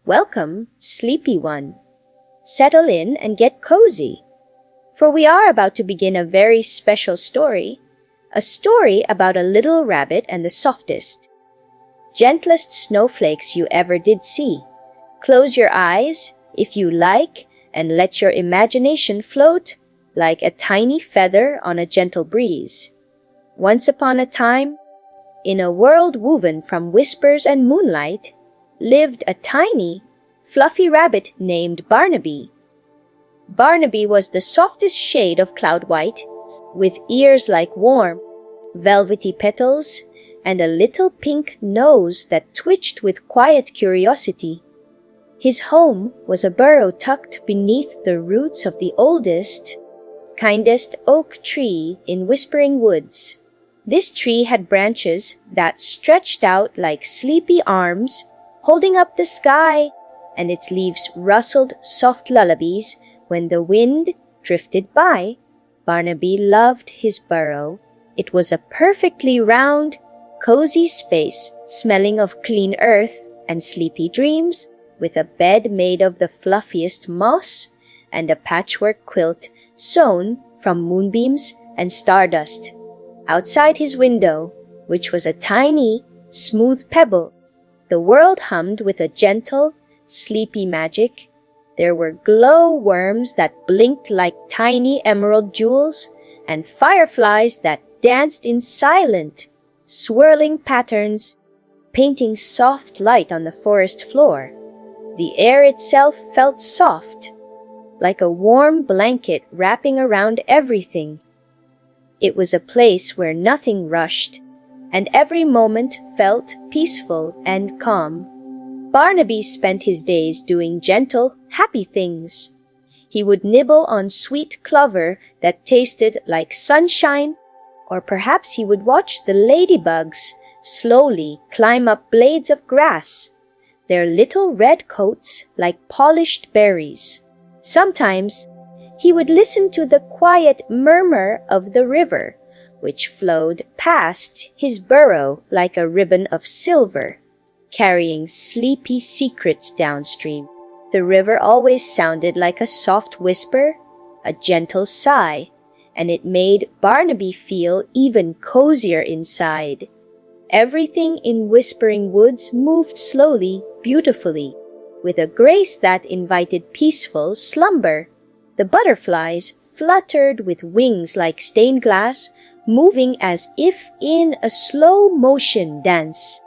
Welcome, sleepy one. Settle in and get cozy, for we are about to begin a very special story, a story about a little rabbit and the softest, gentlest snowflakes you ever did see. Close your eyes, if you like, and let your imagination float like a tiny feather on a gentle breeze. Once upon a time, in a world woven from whispers and moonlight, lived a tiny, fluffy rabbit named Barnaby. Barnaby was the softest shade of cloud white, with ears like warm, velvety petals and a little pink nose that twitched with quiet curiosity. His home was a burrow tucked beneath the roots of the oldest, kindest oak tree in Whispering Woods. This tree had branches that stretched out like sleepy arms, holding up the sky, and its leaves rustled soft lullabies when the wind drifted by. Barnaby loved his burrow. It was a perfectly round, cozy space smelling of clean earth and sleepy dreams, with a bed made of the fluffiest moss and a patchwork quilt sewn from moonbeams and stardust. Outside his window, which was a tiny, smooth pebble, the world hummed with a gentle, sleepy magic. There were glow worms that blinked like tiny emerald jewels, and fireflies that danced in silent, swirling patterns, painting soft light on the forest floor. The air itself felt soft, like a warm blanket wrapping around everything. It was a place where nothing rushed, and every moment felt peaceful and calm. Barnaby spent his days doing gentle, happy things. He would nibble on sweet clover that tasted like sunshine, or perhaps he would watch the ladybugs slowly climb up blades of grass, their little red coats like polished berries. Sometimes he would listen to the quiet murmur of the river, which flowed past his burrow like a ribbon of silver, carrying sleepy secrets downstream. The river always sounded like a soft whisper, a gentle sigh, and it made Barnaby feel even cozier inside. Everything in Whispering Woods moved slowly, beautifully, with a grace that invited peaceful slumber. The butterflies fluttered with wings like stained glass, moving as if in a slow-motion dance.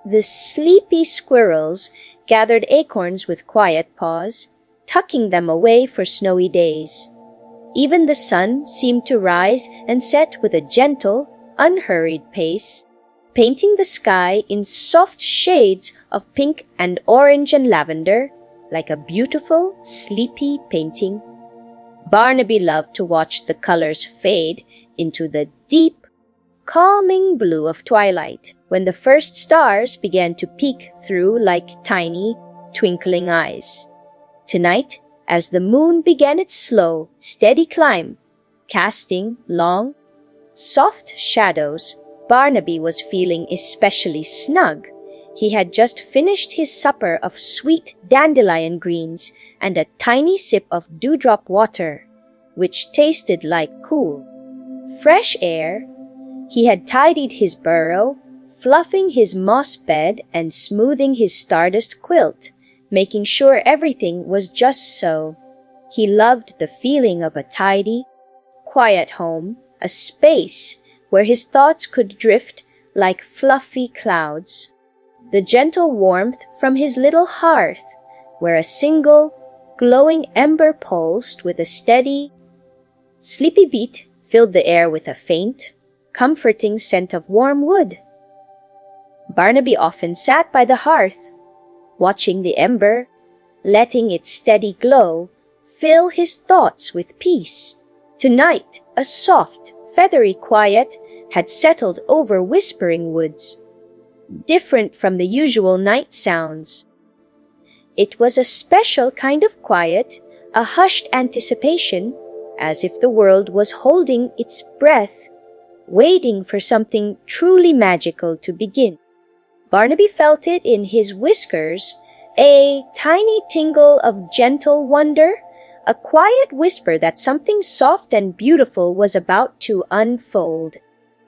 The sleepy squirrels gathered acorns with quiet paws, tucking them away for snowy days. Even the sun seemed to rise and set with a gentle, unhurried pace, painting the sky in soft shades of pink and orange and lavender, like a beautiful, sleepy painting. Barnaby loved to watch the colors fade into the deep, calming blue of twilight, when the first stars began to peek through like tiny, twinkling eyes. Tonight, as the moon began its slow, steady climb, casting long, soft shadows, Barnaby was feeling especially snug. He had just finished his supper of sweet dandelion greens and a tiny sip of dewdrop water, which tasted like cool, fresh air. He had tidied his burrow, fluffing his moss bed and smoothing his stardust quilt, making sure everything was just so. He loved the feeling of a tidy, quiet home, a space where his thoughts could drift like fluffy clouds. The gentle warmth from his little hearth, where a single, glowing ember pulsed with a steady, sleepy beat, filled the air with a faint, comforting scent of warm wood. Barnaby often sat by the hearth, watching the ember, letting its steady glow fill his thoughts with peace. Tonight, a soft, feathery quiet had settled over Whispering Woods, different from the usual night sounds. It was a special kind of quiet, a hushed anticipation, as if the world was holding its breath, waiting for something truly magical to begin. Barnaby felt it in his whiskers A tiny tingle of gentle wonder, a quiet whisper that something soft and beautiful was about to unfold.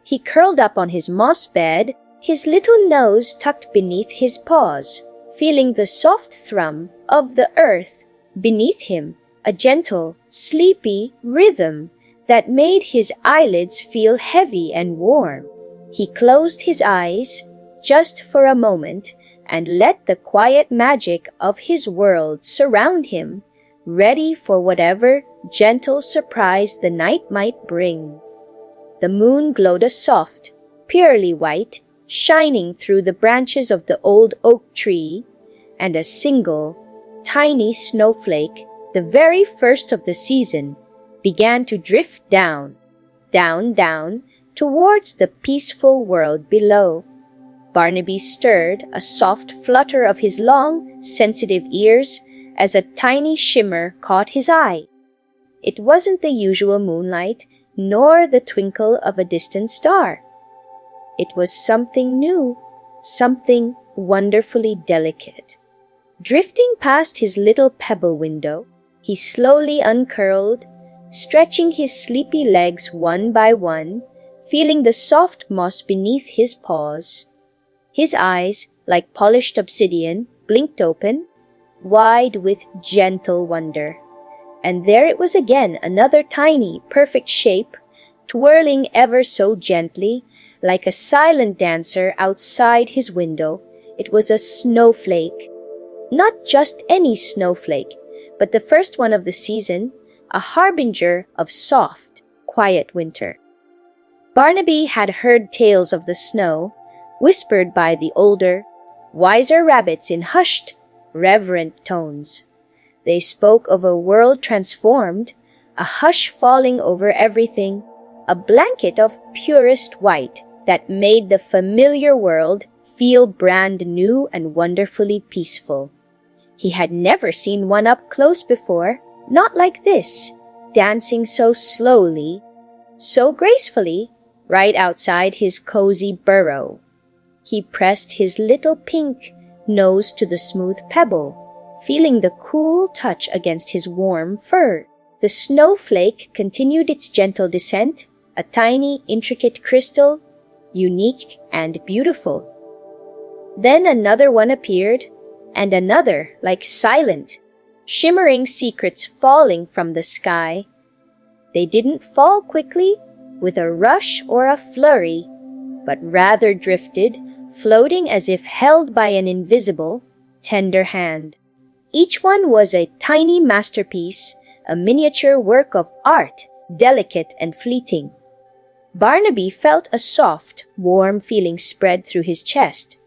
He curled up on his moss bed, his little nose tucked beneath his paws, feeling the soft thrum of the earth beneath him, a gentle, sleepy rhythm that made his eyelids feel heavy and warm. He closed his eyes just for a moment and let the quiet magic of his world surround him, ready for whatever gentle surprise the night might bring. The moon glowed a soft, purely white, shining through the branches of the old oak tree, and a single, tiny snowflake, the very first of the season, began to drift down, down, towards the peaceful world below. Barnaby stirred a soft flutter of his long, sensitive ears as a tiny shimmer caught his eye. It wasn't the usual moonlight, nor the twinkle of a distant star. It was something new, something wonderfully delicate. Drifting past his little pebble window, he slowly uncurled, stretching his sleepy legs one by one, feeling the soft moss beneath his paws. His eyes, like polished obsidian, blinked open, wide with gentle wonder. And there it was again, another tiny, perfect shape, twirling ever so gently, like a silent dancer outside his window. It was a snowflake. Not just any snowflake, but the first one of the season, a harbinger of soft, quiet winter. Barnaby had heard tales of the snow, whispered by the older, wiser rabbits in hushed, reverent tones. They spoke of a world transformed, a hush falling over everything, a blanket of purest white that made the familiar world feel brand new and wonderfully peaceful. He had never seen one up close before, not like this, dancing so slowly, so gracefully, right outside his cozy burrow. He pressed his little pink nose to the smooth pebble, feeling the cool touch against his warm fur. The snowflake continued its gentle descent, a tiny, intricate crystal, unique and beautiful. Then another one appeared, and another, like silent, shimmering secrets falling from the sky. They didn't fall quickly, with a rush or a flurry, but rather drifted, floating as if held by an invisible, tender hand. Each one was a tiny masterpiece, a miniature work of art, delicate and fleeting. Barnaby felt a soft, warm feeling spread through his chest.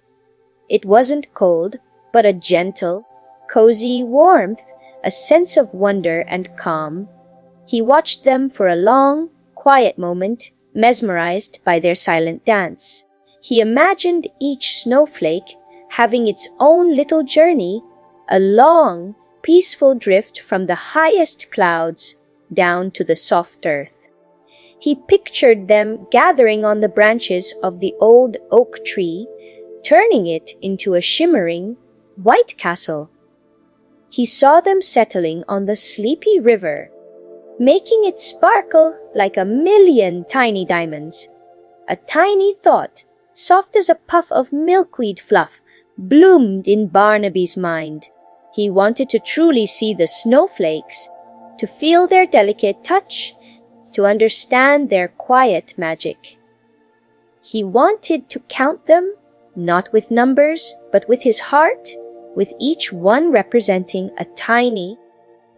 It wasn't cold, but a gentle, cozy warmth, a sense of wonder and calm. He watched them for a long, quiet moment, mesmerized by their silent dance. He imagined each snowflake having its own little journey, a long, peaceful drift from the highest clouds down to the soft earth. He pictured them gathering on the branches of the old oak tree, turning it into a shimmering, white castle. He saw them settling on the sleepy river, making it sparkle like a million tiny diamonds. A tiny thought, soft as a puff of milkweed fluff, bloomed in Barnaby's mind. He wanted to truly see the snowflakes, to feel their delicate touch, to understand their quiet magic. He wanted to count them, not with numbers, but with his heart, with each one representing a tiny,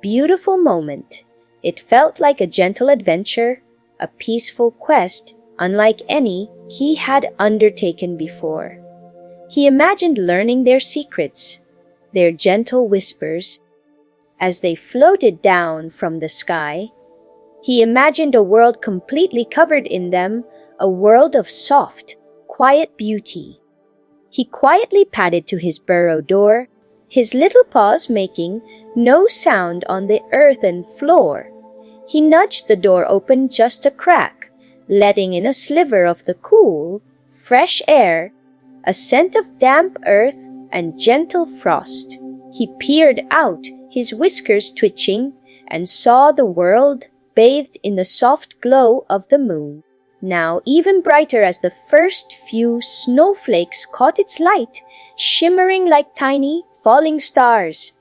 beautiful moment. It felt like a gentle adventure, a peaceful quest unlike any he had undertaken before. He imagined learning their secrets, their gentle whispers, as they floated down from the sky. He imagined a world completely covered in them, a world of soft, quiet beauty. He quietly padded to his burrow door, his little paws making no sound on the earthen floor. He nudged the door open just a crack, letting in a sliver of the cool, fresh air, a scent of damp earth and gentle frost. He peered out, his whiskers twitching, and saw the world bathed in the soft glow of the moon, now even brighter as the first few snowflakes caught its light, shimmering like tiny falling stars.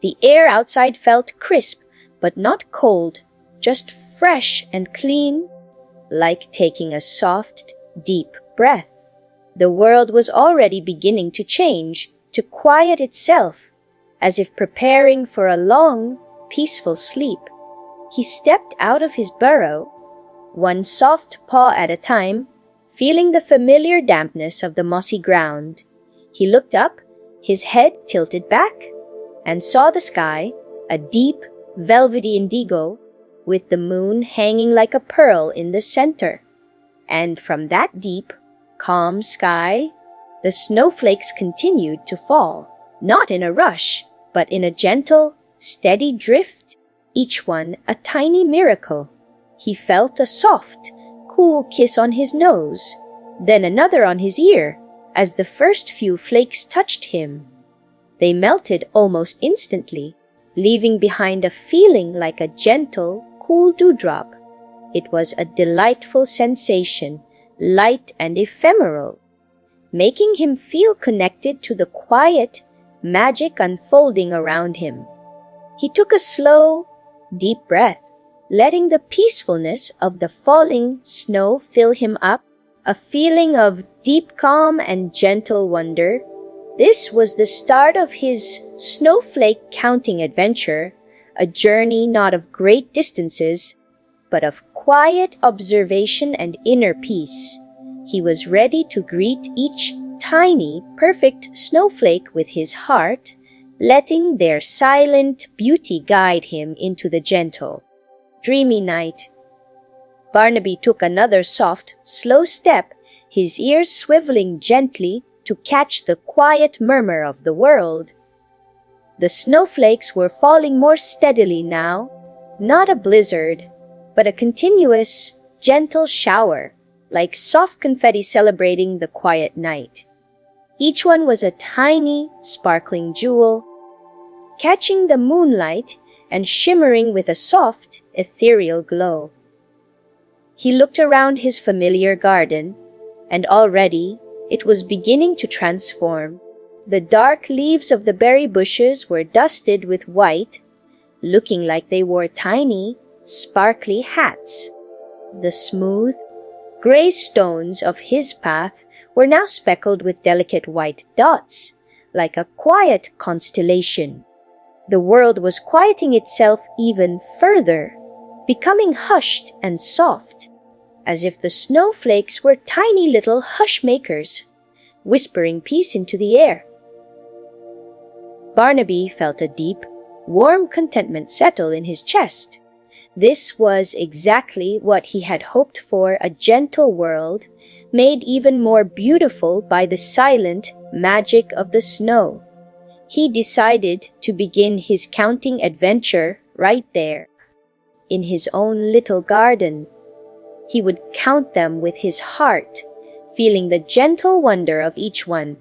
The air outside felt crisp, but not cold, just fresh and clean, like taking a soft, deep breath. The world was already beginning to change, to quiet itself, as if preparing for a long, peaceful sleep. He stepped out of his burrow, one soft paw at a time, feeling the familiar dampness of the mossy ground. He looked up, his head tilted back, and saw the sky, a deep, velvety indigo, with the moon hanging like a pearl in the center. And from that deep, calm sky, the snowflakes continued to fall, not in a rush, but in a gentle, steady drift, each one a tiny miracle. He felt a soft, cool kiss on his nose, then another on his ear, as the first few flakes touched him. They melted almost instantly, leaving behind a feeling like a gentle, cool dewdrop. It was a delightful sensation, light and ephemeral, making him feel connected to the quiet, magic unfolding around him. He took a slow, deep breath, letting the peacefulness of the falling snow fill him up, a feeling of deep calm and gentle wonder. This was the start of his snowflake counting adventure, a journey not of great distances, but of quiet observation and inner peace. He was ready to greet each tiny, perfect snowflake with his heart, letting their silent beauty guide him into the gentle, dreamy night. Barnaby took another soft, slow step, his ears swiveling gently to catch the quiet murmur of the world. The snowflakes were falling more steadily now, not a blizzard, but a continuous, gentle shower, like soft confetti celebrating the quiet night. Each one was a tiny, sparkling jewel, catching the moonlight and shimmering with a soft, ethereal glow. He looked around his familiar garden, and already it was beginning to transform. The dark leaves of the berry bushes were dusted with white, looking like they wore tiny, sparkly hats. The smooth, gray stones of his path were now speckled with delicate white dots, like a quiet constellation. The world was quieting itself even further, becoming hushed and soft, as if the snowflakes were tiny little hush makers, whispering peace into the air. Barnaby felt a deep, warm contentment settle in his chest. This was exactly what he had hoped for, a gentle world, made even more beautiful by the silent magic of the snow. He decided to begin his counting adventure right there, in his own little garden. He would count them with his heart, feeling the gentle wonder of each one.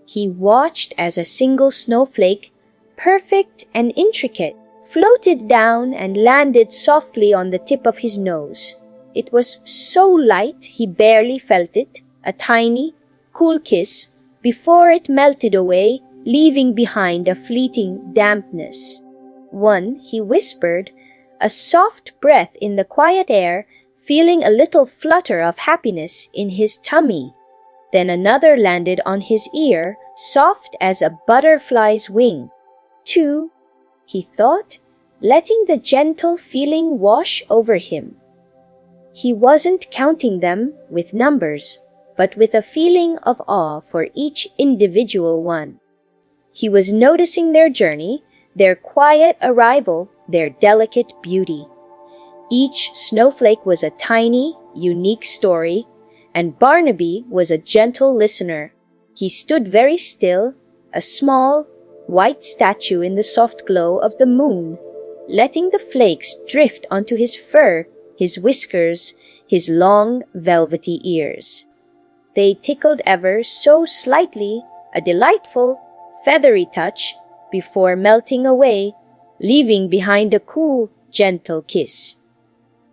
He watched as a single snowflake, perfect and intricate, floated down and landed softly on the tip of his nose. It was so light he barely felt it, a tiny, cool kiss, before it melted away, leaving behind a fleeting dampness. One, he whispered, a soft breath in the quiet air, feeling a little flutter of happiness in his tummy. Then another landed on his ear, soft as a butterfly's wing. Two, he thought, letting the gentle feeling wash over him. He wasn't counting them with numbers, but with a feeling of awe for each individual one. He was noticing their journey, their quiet arrival, their delicate beauty. Each snowflake was a tiny, unique story, and Barnaby was a gentle listener. He stood very still, a small, white statue in the soft glow of the moon, letting the flakes drift onto his fur, his whiskers, his long, velvety ears. They tickled ever so slightly, a delightful, feathery touch, before melting away, leaving behind a cool, gentle kiss.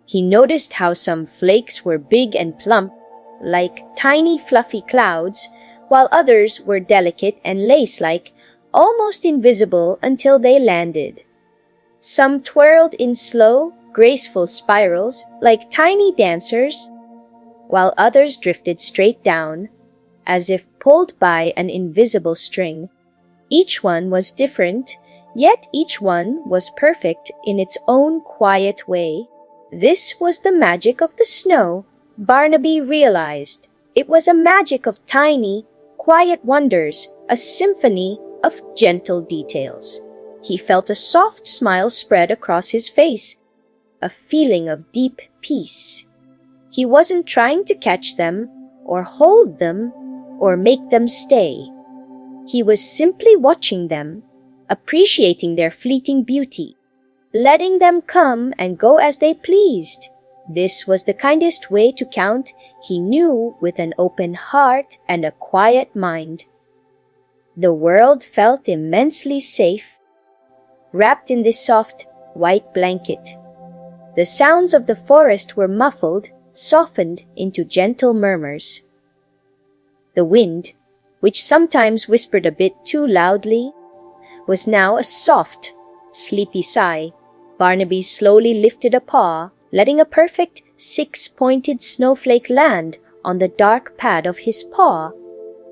He noticed how some flakes were big and plump, like tiny fluffy clouds, while others were delicate and lace-like, almost invisible until they landed. Some twirled in slow, graceful spirals like tiny dancers, while others drifted straight down, as if pulled by an invisible string. Each one was different, yet each one was perfect in its own quiet way. This was the magic of the snow, Barnaby realized. It was a magic of tiny, quiet wonders, a symphony of gentle details. He felt a soft smile spread across his face, a feeling of deep peace. He wasn't trying to catch them, or hold them, or make them stay. He was simply watching them, appreciating their fleeting beauty, letting them come and go as they pleased. This was the kindest way to count, he knew, with an open heart and a quiet mind. The world felt immensely safe, wrapped in this soft, white blanket. The sounds of the forest were muffled, softened into gentle murmurs. The wind, which sometimes whispered a bit too loudly, was now a soft, sleepy sigh. Barnaby slowly lifted a paw, letting a perfect six-pointed snowflake land on the dark pad of his paw.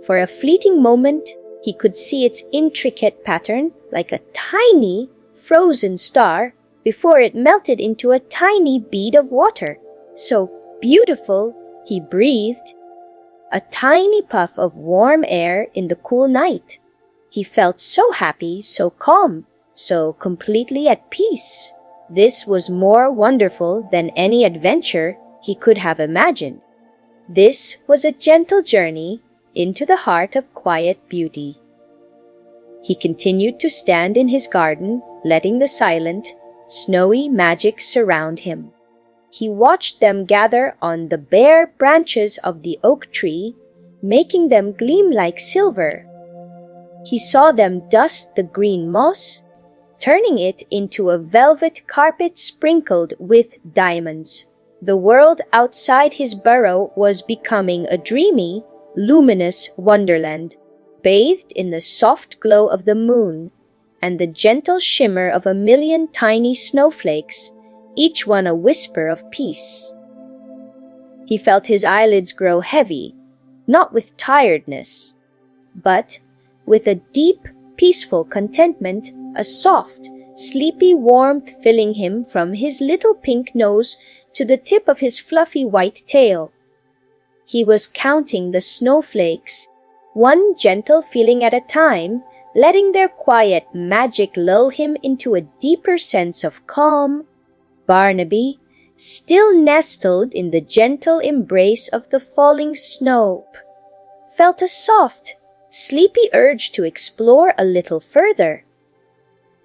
For a fleeting moment, he could see its intricate pattern like a tiny, frozen star before it melted into a tiny bead of water. So beautiful, he breathed. A tiny puff of warm air in the cool night. He felt so happy, so calm, so completely at peace. This was more wonderful than any adventure he could have imagined. This was a gentle journey into the heart of quiet beauty. He continued to stand in his garden, letting the silent, snowy magic surround him. He watched them gather on the bare branches of the oak tree, making them gleam like silver. He saw them dust the green moss, turning it into a velvet carpet sprinkled with diamonds. The world outside his burrow was becoming a dreamy, luminous wonderland, bathed in the soft glow of the moon and the gentle shimmer of a million tiny snowflakes, each one a whisper of peace. He felt his eyelids grow heavy, not with tiredness, but with a deep, peaceful contentment, a soft, sleepy warmth filling him from his little pink nose to the tip of his fluffy white tail. He was counting the snowflakes, one gentle feeling at a time, letting their quiet magic lull him into a deeper sense of calm. Barnaby, still nestled in the gentle embrace of the falling snow, felt a soft, sleepy urge to explore a little further.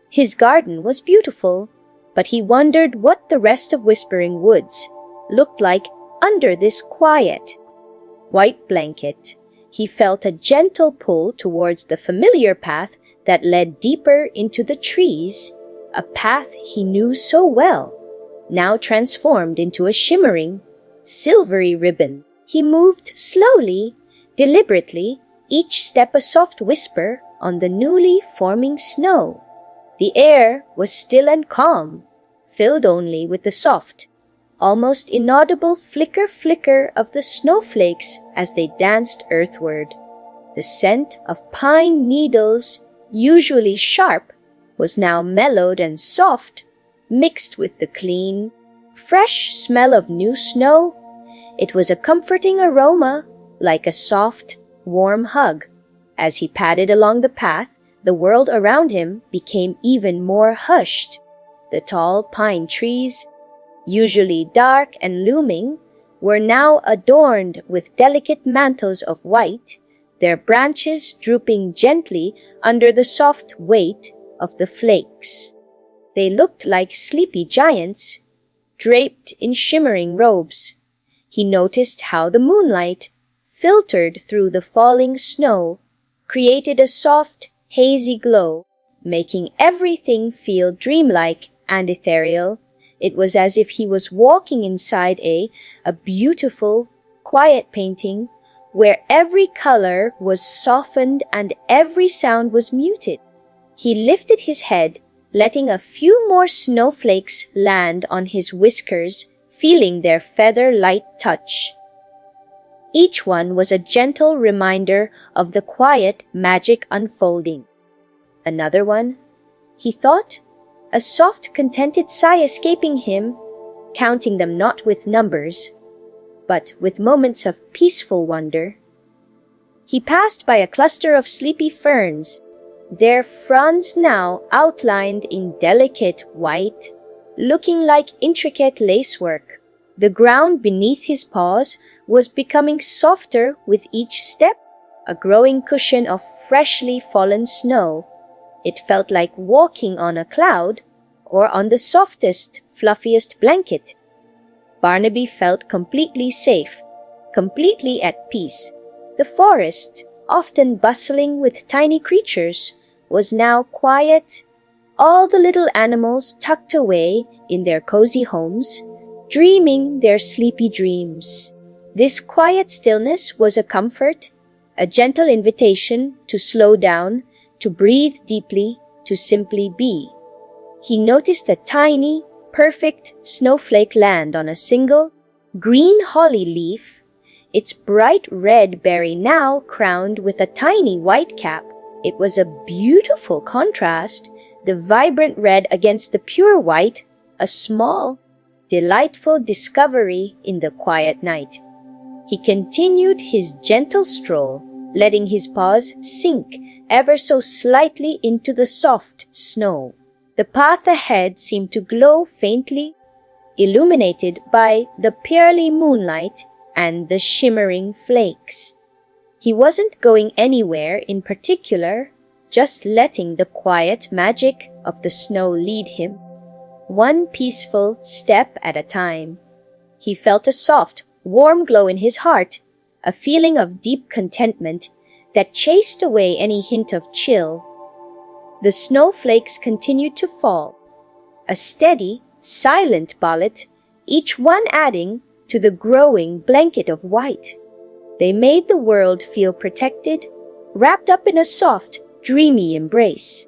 His garden was beautiful, but he wondered what the rest of Whispering Woods looked like under this quiet, white blanket. He felt a gentle pull towards the familiar path that led deeper into the trees, a path he knew so well, now transformed into a shimmering, silvery ribbon. He moved slowly, deliberately, each step a soft whisper on the newly forming snow. The air was still and calm, filled only with the soft, almost inaudible flicker of the snowflakes as they danced earthward. The scent of pine needles, usually sharp, was now mellowed and soft, mixed with the clean, fresh smell of new snow. It was a comforting aroma, like a soft, warm hug. As he padded along the path, the world around him became even more hushed. The tall pine trees, usually dark and looming, were now adorned with delicate mantles of white, their branches drooping gently under the soft weight of the flakes. They looked like sleepy giants, draped in shimmering robes. He noticed how the moonlight, filtered through the falling snow, created a soft, hazy glow. making everything feel dreamlike and ethereal. It was as if he was walking inside a beautiful, quiet painting where every color was softened and every sound was muted. He lifted his head, letting a few more snowflakes land on his whiskers, feeling their feather-light touch. Each one was a gentle reminder of the quiet magic unfolding. Another one, he thought, a soft, contented sigh escaping him, counting them not with numbers, but with moments of peaceful wonder. He passed by a cluster of sleepy ferns, their fronds now outlined in delicate white, looking like intricate lacework. The ground beneath his paws was becoming softer with each step, a growing cushion of freshly fallen snow. It felt like walking on a cloud or on the softest, fluffiest blanket. Barnaby felt completely safe, completely at peace. The forest, often bustling with tiny creatures, was now quiet, all the little animals tucked away in their cozy homes, dreaming their sleepy dreams. This quiet stillness was a comfort, a gentle invitation to slow down, to breathe deeply, to simply be. He noticed a tiny, perfect snowflake land on a single, green holly leaf, its bright red berry now crowned with a tiny white cap. It was a beautiful contrast, the vibrant red against the pure white, a small, delightful discovery in the quiet night. He continued his gentle stroll, letting his paws sink ever so slightly into the soft snow. The path ahead seemed to glow faintly, illuminated by the pearly moonlight and the shimmering flakes. He wasn't going anywhere in particular, just letting the quiet magic of the snow lead him, one peaceful step at a time. He felt a soft, warm glow in his heart, a feeling of deep contentment that chased away any hint of chill. The snowflakes continued to fall, a steady, silent bollet, each one adding to the growing blanket of white. They made the world feel protected, wrapped up in a soft, dreamy embrace.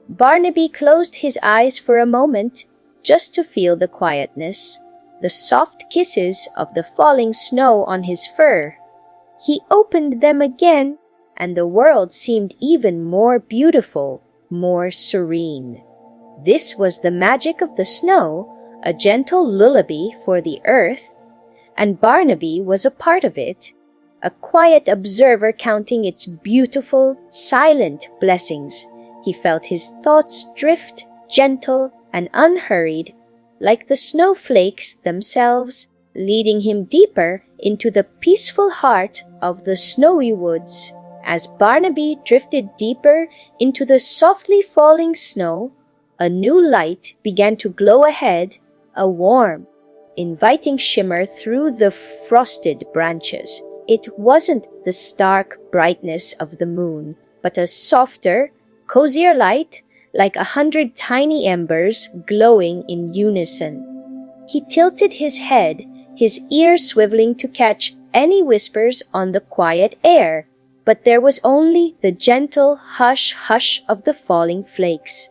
Barnaby closed his eyes for a moment, just to feel the quietness, the soft kisses of the falling snow on his fur. He opened them again, and the world seemed even more beautiful, more serene. This was the magic of the snow, a gentle lullaby for the earth, and Barnaby was a part of it, a quiet observer counting its beautiful, silent blessings. He felt his thoughts drift, gentle and unhurried, like the snowflakes themselves, leading him deeper into the peaceful heart of the snowy woods. As Barnaby drifted deeper into the softly falling snow, a new light began to glow ahead, a warm, inviting shimmer through the frosted branches. It wasn't the stark brightness of the moon, but a softer, cozier light, like 100 tiny embers glowing in unison. He tilted his head, his ears swiveling to catch any whispers on the quiet air, but there was only the gentle hush-hush of the falling flakes.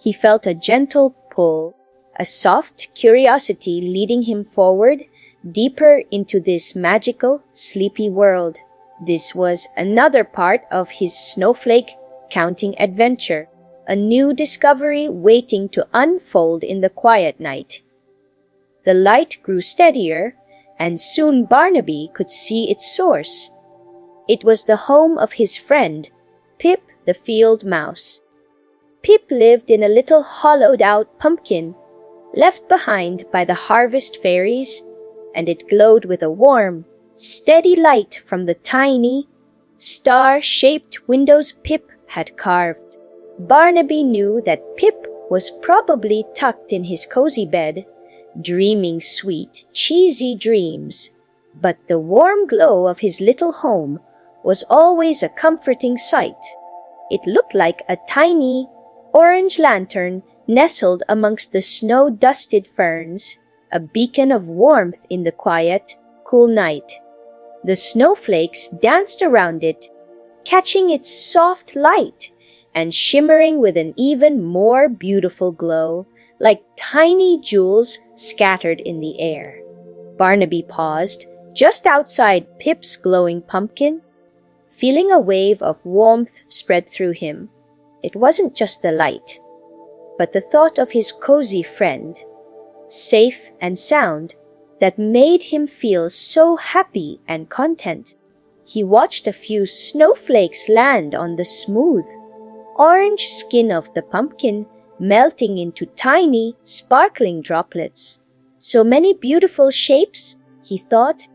He felt a gentle pull, a soft curiosity leading him forward, deeper into this magical, sleepy world. This was another part of his snowflake counting adventure, a new discovery waiting to unfold in the quiet night. The light grew steadier, and soon Barnaby could see its source. It was the home of his friend, Pip the field mouse. Pip lived in a little hollowed-out pumpkin, left behind by the harvest fairies, and it glowed with a warm, steady light from the tiny, star-shaped windows Pip had carved. Barnaby knew that Pip was probably tucked in his cozy bed, dreaming sweet, cheesy dreams, but the warm glow of his little home was always a comforting sight. It looked like a tiny orange lantern nestled amongst the snow-dusted ferns, a beacon of warmth in the quiet, cool night. The snowflakes danced around it, catching its soft light and shimmering with an even more beautiful glow, like tiny jewels scattered in the air. Barnaby paused just outside Pip's glowing pumpkin, feeling a wave of warmth spread through him. It wasn't just the light, but the thought of his cozy friend, safe and sound, that made him feel so happy and content. He watched a few snowflakes land on the smooth, orange skin of the pumpkin, melting into tiny, sparkling droplets. So many beautiful shapes, he thought,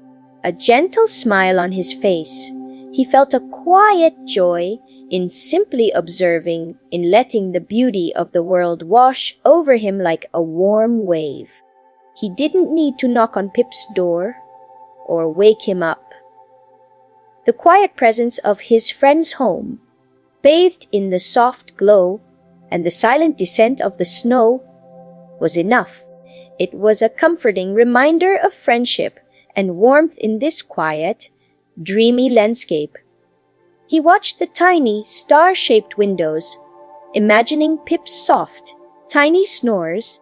a gentle smile on his face. He felt a quiet joy in simply observing, in letting the beauty of the world wash over him like a warm wave. He didn't need to knock on Pip's door or wake him up. The quiet presence of his friend's home, bathed in the soft glow and the silent descent of the snow, was enough. It was a comforting reminder of friendship and warmth in this quiet, dreamy landscape. He watched the tiny, star-shaped windows, imagining Pip's soft, tiny snores,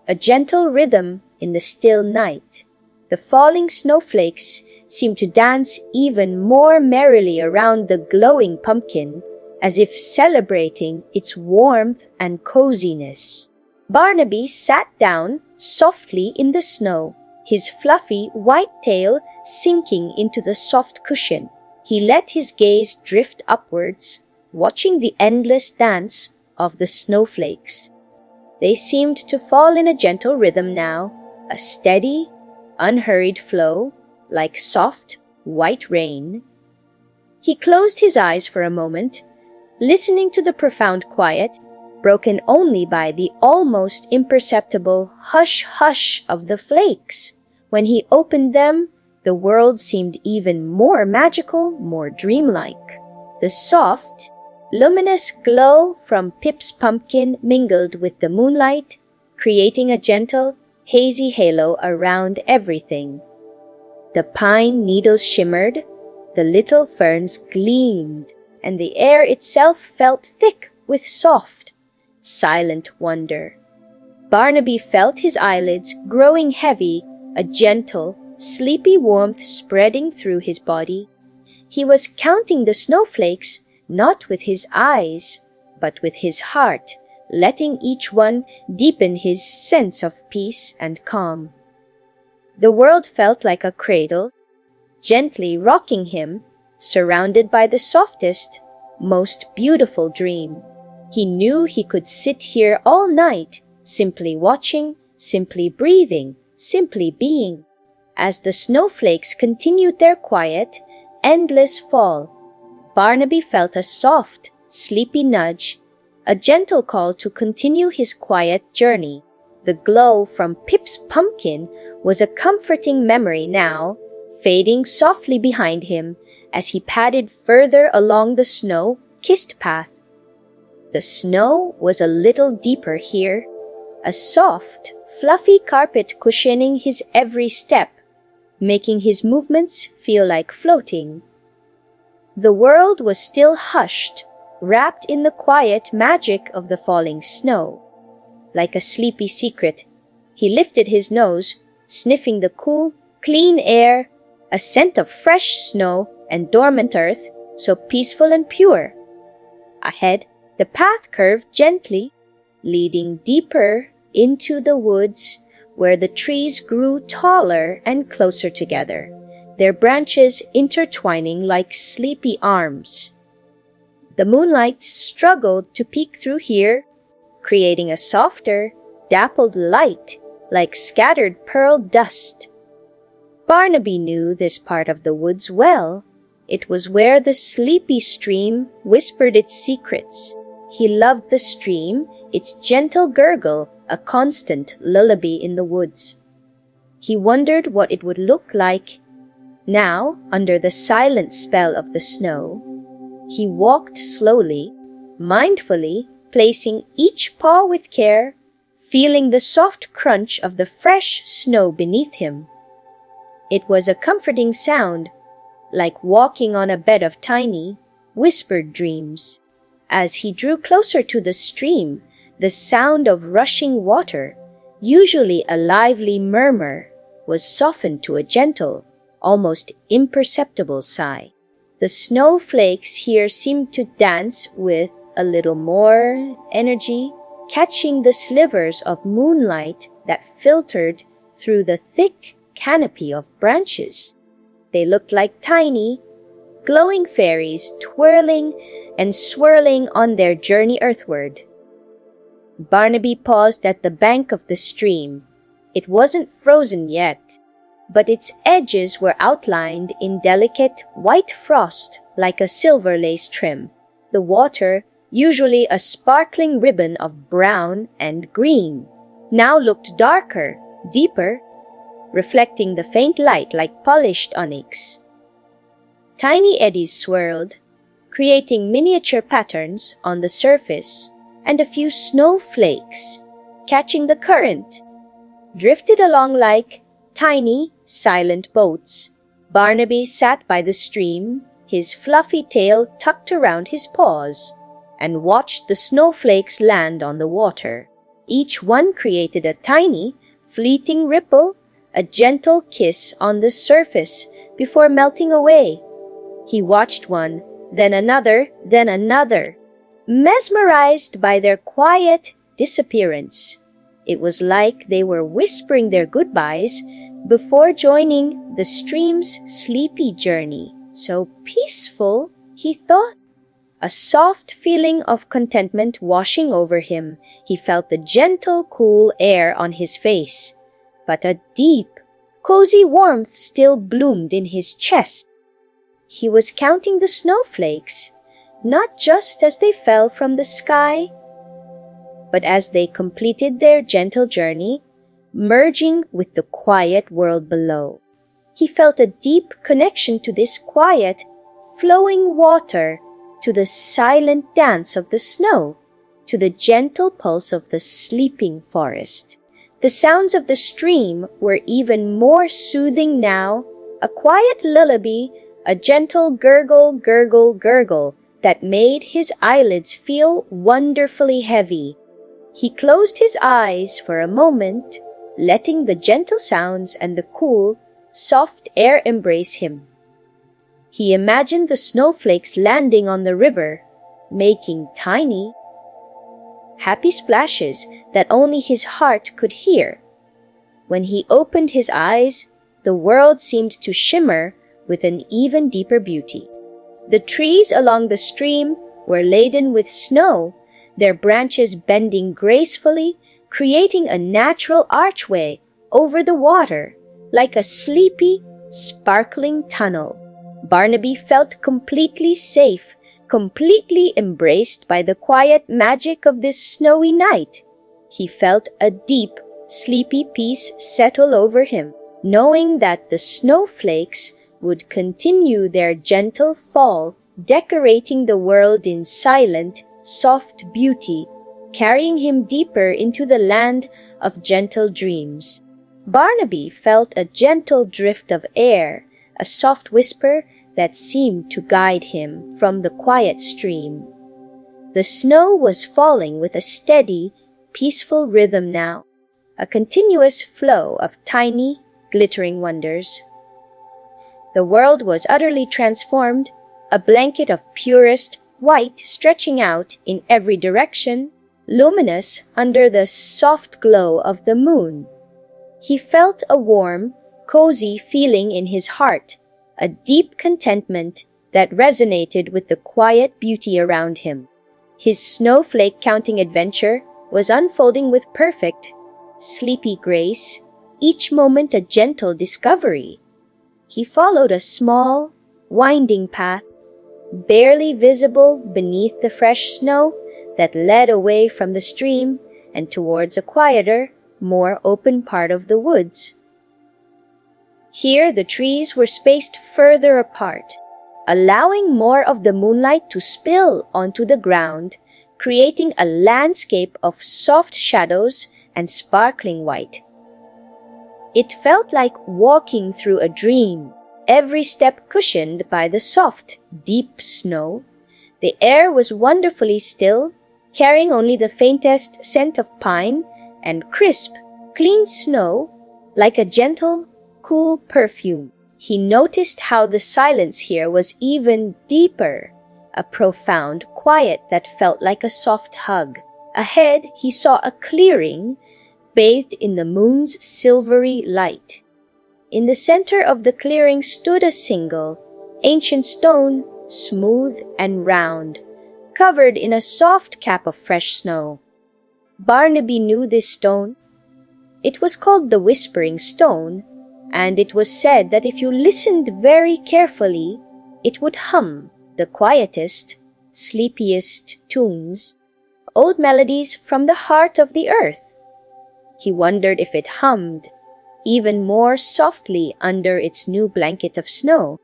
a gentle rhythm in the still night. The falling snowflakes seemed to dance even more merrily around the glowing pumpkin, as if celebrating its warmth and coziness. Barnaby sat down softly in the snow, his fluffy white tail sinking into the soft cushion. He let his gaze drift upwards, watching the endless dance of the snowflakes. They seemed to fall in a gentle rhythm now, a steady, unhurried flow, like soft, white rain. He closed his eyes for a moment, listening to the profound quiet, broken only by the almost imperceptible hush-hush of the flakes. When he opened them, the world seemed even more magical, more dreamlike. The soft, luminous glow from Pip's pumpkin mingled with the moonlight, creating a gentle, hazy halo around everything. The pine needles shimmered, the little ferns gleamed, and the air itself felt thick with soft, silent wonder. Barnaby felt his eyelids growing heavy, a gentle, sleepy warmth spreading through his body. He was counting the snowflakes not with his eyes, but with his heart, letting each one deepen his sense of peace and calm. The world felt like a cradle, gently rocking him, surrounded by the softest, most beautiful dream. He knew he could sit here all night, simply watching, simply breathing, simply being. As the snowflakes continued their quiet, endless fall, Barnaby felt a soft, sleepy nudge, a gentle call to continue his quiet journey. The glow from Pip's pumpkin was a comforting memory now, fading softly behind him as he padded further along the snow-kissed path. The snow was a little deeper here, a soft, fluffy carpet cushioning his every step, making his movements feel like floating. The world was still hushed, wrapped in the quiet magic of the falling snow. Like a sleepy secret, he lifted his nose, sniffing the cool, clean air, a scent of fresh snow and dormant earth, so peaceful and pure. Ahead, the path curved gently, leading deeper into the woods where the trees grew taller and closer together, their branches intertwining like sleepy arms. The moonlight struggled to peek through here, creating a softer, dappled light like scattered pearl dust. Barnaby knew this part of the woods well. It was where the sleepy stream whispered its secrets. He loved the stream, its gentle gurgle, a constant lullaby in the woods. He wondered what it would look like now under the silent spell of the snow. He walked slowly, mindfully placing each paw with care, feeling the soft crunch of the fresh snow beneath him. It was a comforting sound, like walking on a bed of tiny, whispered dreams. As he drew closer to the stream, the sound of rushing water, usually a lively murmur, was softened to a gentle, almost imperceptible sigh. The snowflakes here seemed to dance with a little more energy, catching the slivers of moonlight that filtered through the thick canopy of branches. They looked like tiny, glowing fairies twirling and swirling on their journey earthward. Barnaby paused at the bank of the stream. It wasn't frozen yet, but its edges were outlined in delicate white frost like a silver lace trim. The water, usually a sparkling ribbon of brown and green, now looked darker, deeper, reflecting the faint light like polished onyx. Tiny eddies swirled, creating miniature patterns on the surface, and a few snowflakes, catching the current, drifted along like tiny, silent boats. Barnaby sat by the stream, his fluffy tail tucked around his paws, and watched the snowflakes land on the water. Each one created a tiny, fleeting ripple, a gentle kiss on the surface before melting away. He watched one, then another, mesmerized by their quiet disappearance. It was like they were whispering their goodbyes before joining the stream's sleepy journey. So peaceful, he thought. A soft feeling of contentment washing over him. He felt the gentle, cool air on his face, but a deep, cozy warmth still bloomed in his chest. He was counting the snowflakes, not just as they fell from the sky, but as they completed their gentle journey, merging with the quiet world below. He felt a deep connection to this quiet, flowing water, to the silent dance of the snow, to the gentle pulse of the sleeping forest. The sounds of the stream were even more soothing now, a quiet lullaby, a gentle gurgle, gurgle, gurgle that made his eyelids feel wonderfully heavy. He closed his eyes for a moment, letting the gentle sounds and the cool, soft air embrace him. He imagined the snowflakes landing on the river, making tiny, happy splashes that only his heart could hear. When he opened his eyes, the world seemed to shimmer with an even deeper beauty. The trees along the stream were laden with snow, their branches bending gracefully, creating a natural archway over the water, like a sleepy, sparkling tunnel. Barnaby felt completely safe, completely embraced by the quiet magic of this snowy night. He felt a deep, sleepy peace settle over him, knowing that the snowflakes would continue their gentle fall, decorating the world in silent, soft beauty, carrying him deeper into the land of gentle dreams. Barnaby felt a gentle drift of air, a soft whisper that seemed to guide him from the quiet stream. The snow was falling with a steady, peaceful rhythm now, a continuous flow of tiny, glittering wonders. The world was utterly transformed, a blanket of purest white stretching out in every direction, luminous under the soft glow of the moon. He felt a warm, cozy feeling in his heart, a deep contentment that resonated with the quiet beauty around him. His snowflake counting adventure was unfolding with perfect, sleepy grace, each moment a gentle discovery. He followed a small, winding path, barely visible beneath the fresh snow that led away from the stream and towards a quieter, more open part of the woods. Here the trees were spaced further apart, allowing more of the moonlight to spill onto the ground creating a landscape of soft shadows and sparkling white. It felt like walking through a dream, every step cushioned by the soft, deep snow. The air was wonderfully still, carrying only the faintest scent of pine and crisp, clean snow like a gentle, cool perfume. He noticed how the silence here was even deeper, a profound quiet that felt like a soft hug. Ahead, he saw a clearing bathed in the moon's silvery light. In the center of the clearing stood a single, ancient stone, smooth and round, covered in a soft cap of fresh snow. Barnaby knew this stone. It was called the Whispering Stone, and it was said that if you listened very carefully, it would hum the quietest, sleepiest tunes, old melodies from the heart of the earth. He wondered if it hummed even more softly under its new blanket of snow.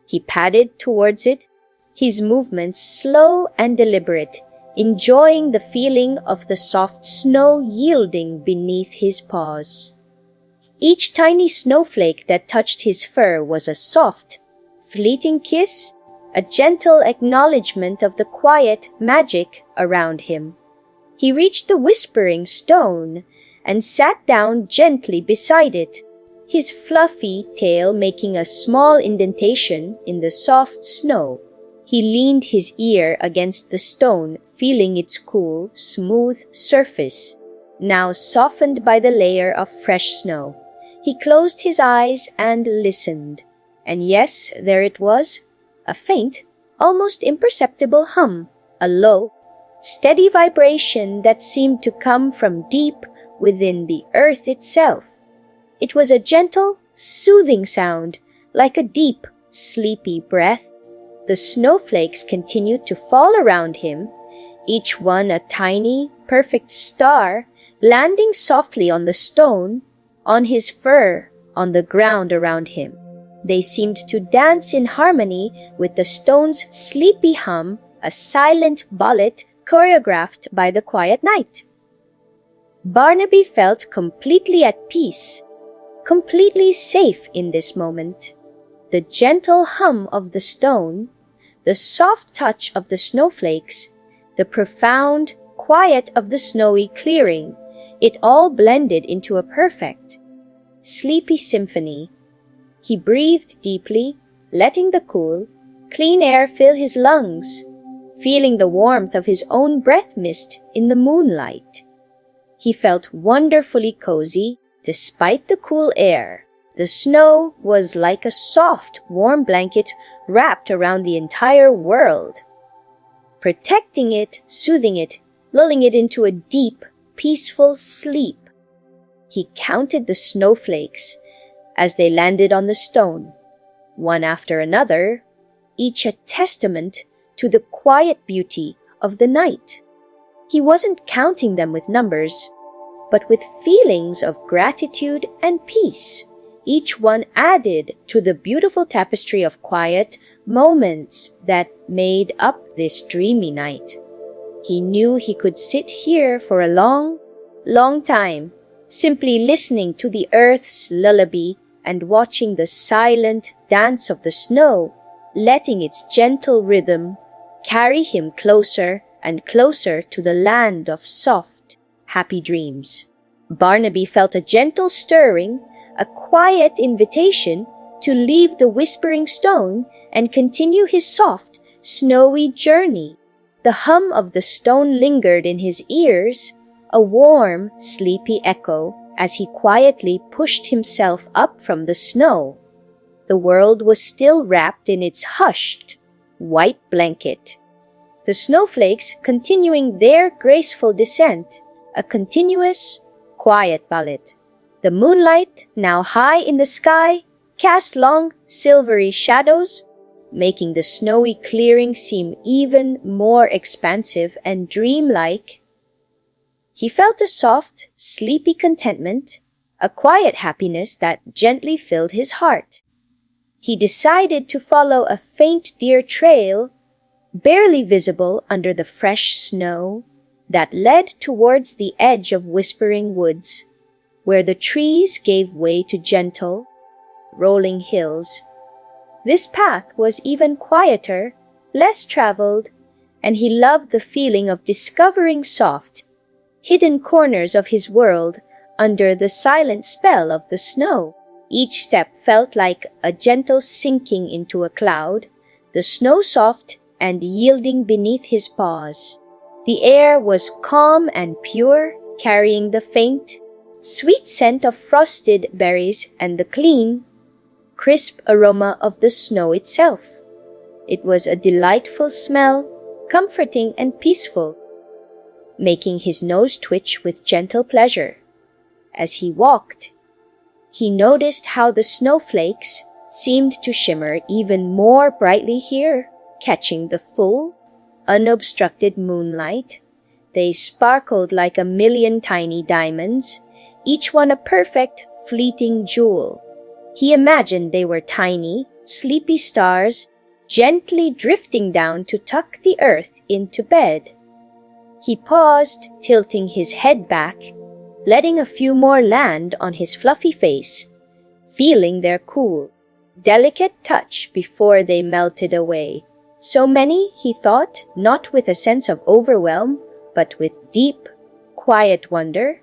He padded towards it, his movements slow and deliberate, enjoying the feeling of the soft snow yielding beneath his paws. Each tiny snowflake that touched his fur was a soft, fleeting kiss, a gentle acknowledgement of the quiet magic around him. He reached the Whispering Stone and sat down gently beside it, his fluffy tail making a small indentation in the soft snow. He leaned his ear against the stone, feeling its cool, smooth surface, now softened by the layer of fresh snow. He closed his eyes and listened. And yes, there it was, a faint, almost imperceptible hum, a low, steady vibration that seemed to come from deep within the earth itself. It was a gentle, soothing sound, like a deep, sleepy breath. The snowflakes continued to fall around him, each one a tiny, perfect star, landing softly on the stone, on his fur, on the ground around him. They seemed to dance in harmony with the stone's sleepy hum, a silent ballet choreographed by the quiet night. Barnaby felt completely at peace, completely safe in this moment. The gentle hum of the stone, the soft touch of the snowflakes, the profound quiet of the snowy clearing, it all blended into a perfect, sleepy symphony. He breathed deeply, letting the cool, clean air fill his lungs, feeling the warmth of his own breath mist in the moonlight. He felt wonderfully cozy despite the cool air. The snow was like a soft, warm blanket wrapped around the entire world, protecting it, soothing it, lulling it into a deep, peaceful sleep. He counted the snowflakes as they landed on the stone, one after another, each a testament to the quiet beauty of the night. He wasn't counting them with numbers, but with feelings of gratitude and peace, each one added to the beautiful tapestry of quiet moments that made up this dreamy night. He knew he could sit here for a long, long time, simply listening to the earth's lullaby and watching the silent dance of the snow, letting its gentle rhythm carry him closer and closer to the land of soft, happy dreams. Barnaby felt a gentle stirring, a quiet invitation to leave the Whispering Stone and continue his soft, snowy journey. The hum of the stone lingered in his ears, a warm, sleepy echo as he quietly pushed himself up from the snow. The world was still wrapped in its hushed, white blanket. The snowflakes continuing their graceful descent, a continuous, quiet ballet. The moonlight, now high in the sky, cast long, silvery shadows, making the snowy clearing seem even more expansive and dreamlike. He felt a soft, sleepy contentment, a quiet happiness that gently filled his heart. He decided to follow a faint deer trail barely visible under the fresh snow that led towards the edge of whispering woods, where the trees gave way to gentle, rolling hills. This path was even quieter, less traveled, and he loved the feeling of discovering soft, hidden corners of his world under the silent spell of the snow. Each step felt like a gentle sinking into a cloud, the snow soft and yielding beneath his paws. The air was calm and pure, carrying the faint, sweet scent of frosted berries and the clean, crisp aroma of the snow itself. It was a delightful smell, comforting and peaceful, making his nose twitch with gentle pleasure. As he walked, he noticed how the snowflakes seemed to shimmer even more brightly here, catching the full, unobstructed moonlight. They sparkled like a million tiny diamonds, each one a perfect, fleeting jewel. He imagined they were tiny, sleepy stars, gently drifting down to tuck the earth into bed. He paused, tilting his head back, letting a few more land on his fluffy face, feeling their cool, delicate touch before they melted away. So many, he thought, not with a sense of overwhelm, but with deep, quiet wonder.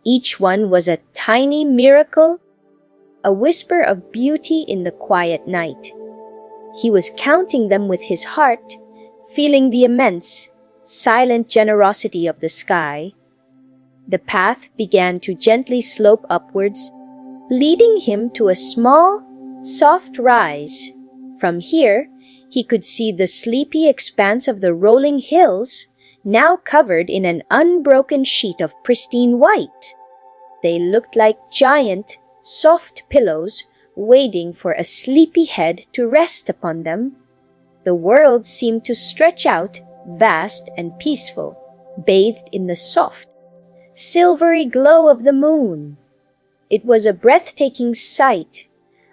Each one was a tiny miracle, a whisper of beauty in the quiet night. He was counting them with his heart, feeling the immense, silent generosity of the sky. The path began to gently slope upwards, leading him to a small, soft rise. From here, he could see the sleepy expanse of the rolling hills, now covered in an unbroken sheet of pristine white. They looked like giant, soft pillows waiting for a sleepy head to rest upon them. The world seemed to stretch out, vast and peaceful, bathed in the soft, silvery glow of the moon. It was a breathtaking sight,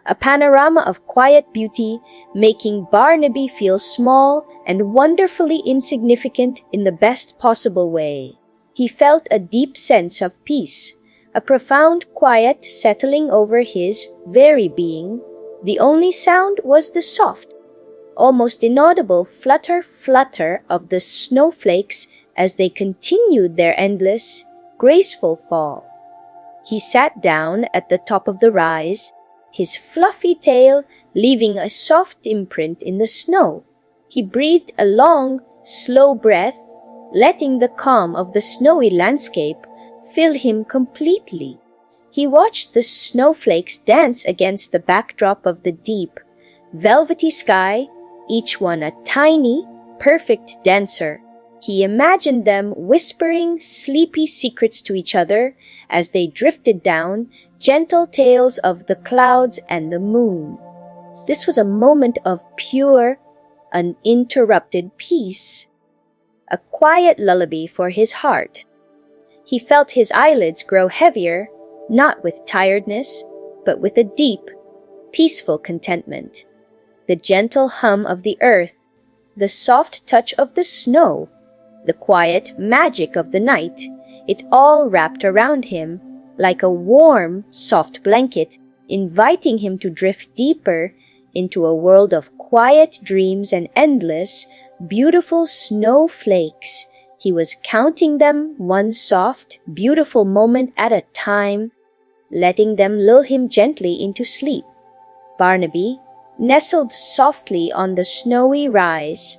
a panorama of quiet beauty, making Barnaby feel small and wonderfully insignificant in the best possible way. He felt a deep sense of peace, a profound quiet settling over his very being. The only sound was the soft, almost inaudible flutter of the snowflakes as they continued their endless, graceful fall. He sat down at the top of the rise, his fluffy tail leaving a soft imprint in the snow. He breathed a long, slow breath, letting the calm of the snowy landscape fill him completely. He watched the snowflakes dance against the backdrop of the deep, velvety sky, each one a tiny, perfect dancer. He imagined them whispering sleepy secrets to each other as they drifted down, gentle tales of the clouds and the moon. This was a moment of pure, uninterrupted peace, a quiet lullaby for his heart. He felt his eyelids grow heavier, not with tiredness, but with a deep, peaceful contentment. The gentle hum of the earth, the soft touch of the snow, the quiet magic of the night, it all wrapped around him like a warm, soft blanket, inviting him to drift deeper into a world of quiet dreams and endless, beautiful snowflakes. He was counting them one soft, beautiful moment at a time, letting them lull him gently into sleep. Barnaby, nestled softly on the snowy rise,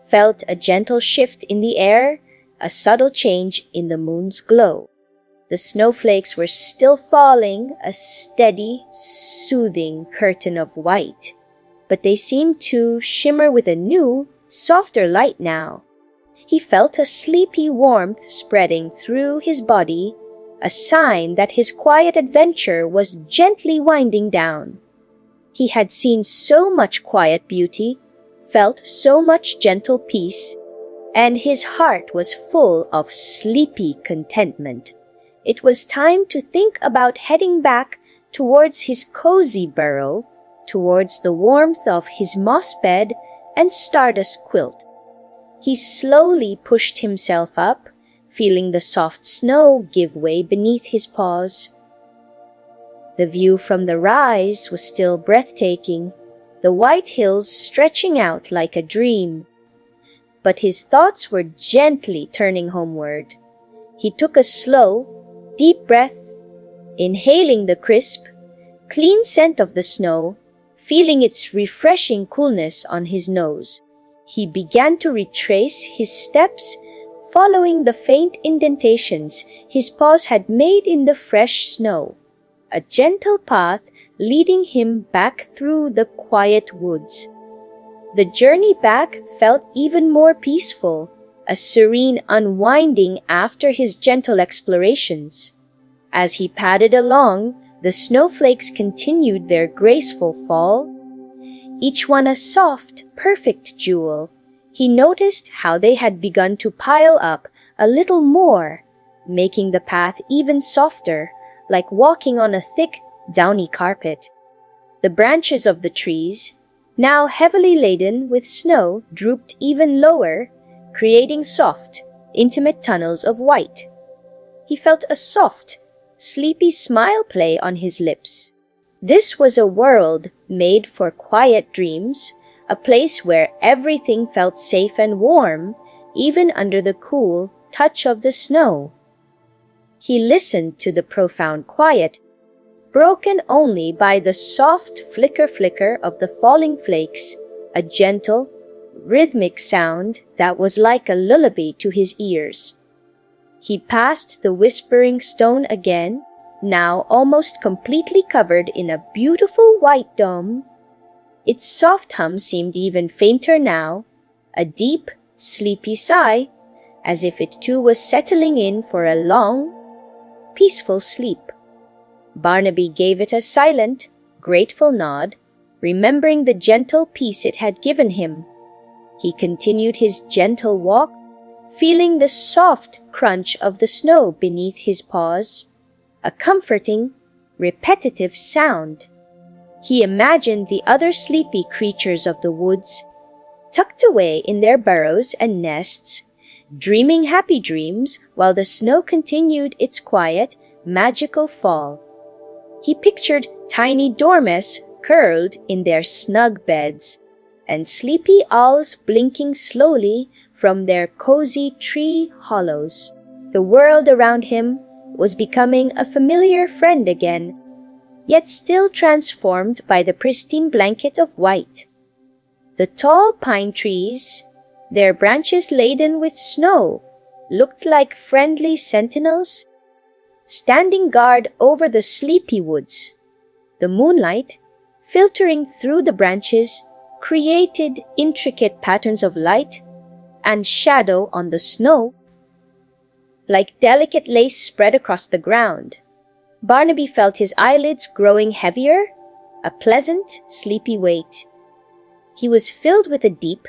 felt a gentle shift in the air, a subtle change in the moon's glow. The snowflakes were still falling, a steady, soothing curtain of white, but they seemed to shimmer with a new, softer light now. He felt a sleepy warmth spreading through his body, a sign that his quiet adventure was gently winding down. He had seen so much quiet beauty, felt so much gentle peace, and his heart was full of sleepy contentment. It was time to think about heading back towards his cozy burrow, towards the warmth of his moss bed and stardust quilt. He slowly pushed himself up, feeling the soft snow give way beneath his paws. The view from the rise was still breathtaking, the white hills stretching out like a dream. But his thoughts were gently turning homeward. He took a slow, deep breath, inhaling the crisp, clean scent of the snow, feeling its refreshing coolness on his nose. He began to retrace his steps, following the faint indentations his paws had made in the fresh snow, a gentle path leading him back through the quiet woods. The journey back felt even more peaceful, a serene unwinding after his gentle explorations. As he padded along, the snowflakes continued their graceful fall, each one a soft, perfect jewel. He noticed how they had begun to pile up a little more, making the path even softer, like walking on a thick, downy carpet. The branches of the trees, now heavily laden with snow, drooped even lower, creating soft, intimate tunnels of white. He felt a soft, sleepy smile play on his lips. This was a world made for quiet dreams, a place where everything felt safe and warm, even under the cool touch of the snow. He listened to the profound quiet, broken only by the soft flicker of the falling flakes, a gentle, rhythmic sound that was like a lullaby to his ears. He passed the whispering stone again, now almost completely covered in a beautiful white dome. Its soft hum seemed even fainter now, a deep, sleepy sigh, as if it too was settling in for a long, peaceful sleep. Barnaby gave it a silent, grateful nod, remembering the gentle peace it had given him. He continued his gentle walk, feeling the soft crunch of the snow beneath his paws, a comforting, repetitive sound. He imagined the other sleepy creatures of the woods, tucked away in their burrows and nests, dreaming happy dreams while the snow continued its quiet, magical fall. He pictured tiny dormice curled in their snug beds, and sleepy owls blinking slowly from their cozy tree hollows. The world around him was becoming a familiar friend again, yet still transformed by the pristine blanket of white. The tall pine trees, their branches laden with snow, looked like friendly sentinels, standing guard over the sleepy woods. The moonlight, filtering through the branches, created intricate patterns of light and shadow on the snow, like delicate lace spread across the ground. Barnaby felt his eyelids growing heavier, a pleasant, sleepy weight. He was filled with a deep,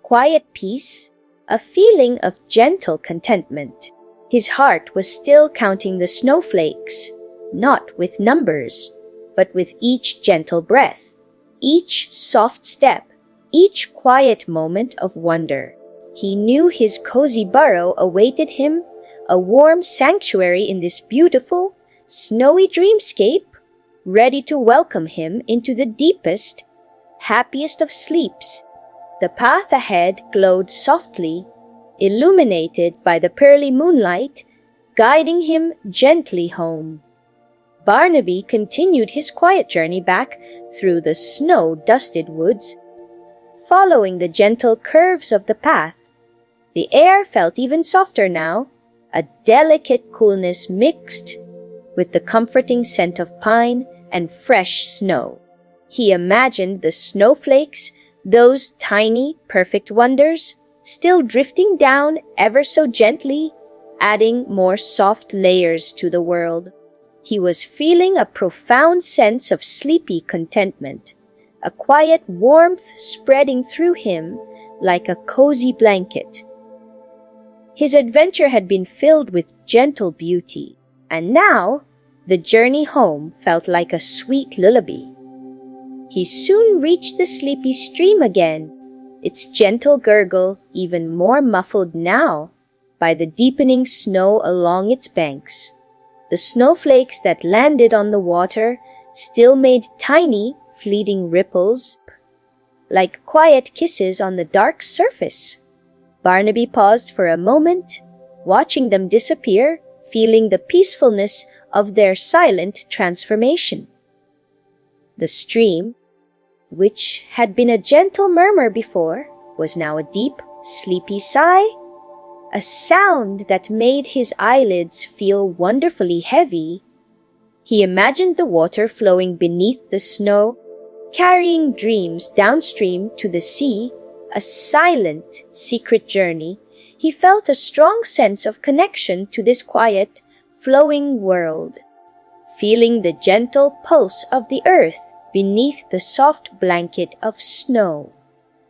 quiet peace, a feeling of gentle contentment. His heart was still counting the snowflakes, not with numbers, but with each gentle breath, each soft step, each quiet moment of wonder. He knew his cozy burrow awaited him, a warm sanctuary in this beautiful, snowy dreamscape, ready to welcome him into the deepest, happiest of sleeps. The path ahead glowed softly, illuminated by the pearly moonlight, guiding him gently home. Barnaby continued his quiet journey back through the snow-dusted woods, following the gentle curves of the path. The air felt even softer now, a delicate coolness mixed with the comforting scent of pine and fresh snow. He imagined the snowflakes, those tiny, perfect wonders, still drifting down ever so gently, adding more soft layers to the world. He was feeling a profound sense of sleepy contentment, a quiet warmth spreading through him like a cozy blanket. His adventure had been filled with gentle beauty, and now the journey home felt like a sweet lullaby. He soon reached the sleepy stream again, its gentle gurgle even more muffled now by the deepening snow along its banks. The snowflakes that landed on the water still made tiny, fleeting ripples, like quiet kisses on the dark surface. Barnaby paused for a moment, watching them disappear, feeling the peacefulness of their silent transformation. The stream, which had been a gentle murmur before, was now a deep, sleepy sigh, a sound that made his eyelids feel wonderfully heavy. He imagined the water flowing beneath the snow, carrying dreams downstream to the sea, a silent, secret journey. He felt a strong sense of connection to this quiet, flowing world, feeling the gentle pulse of the earth beneath the soft blanket of snow.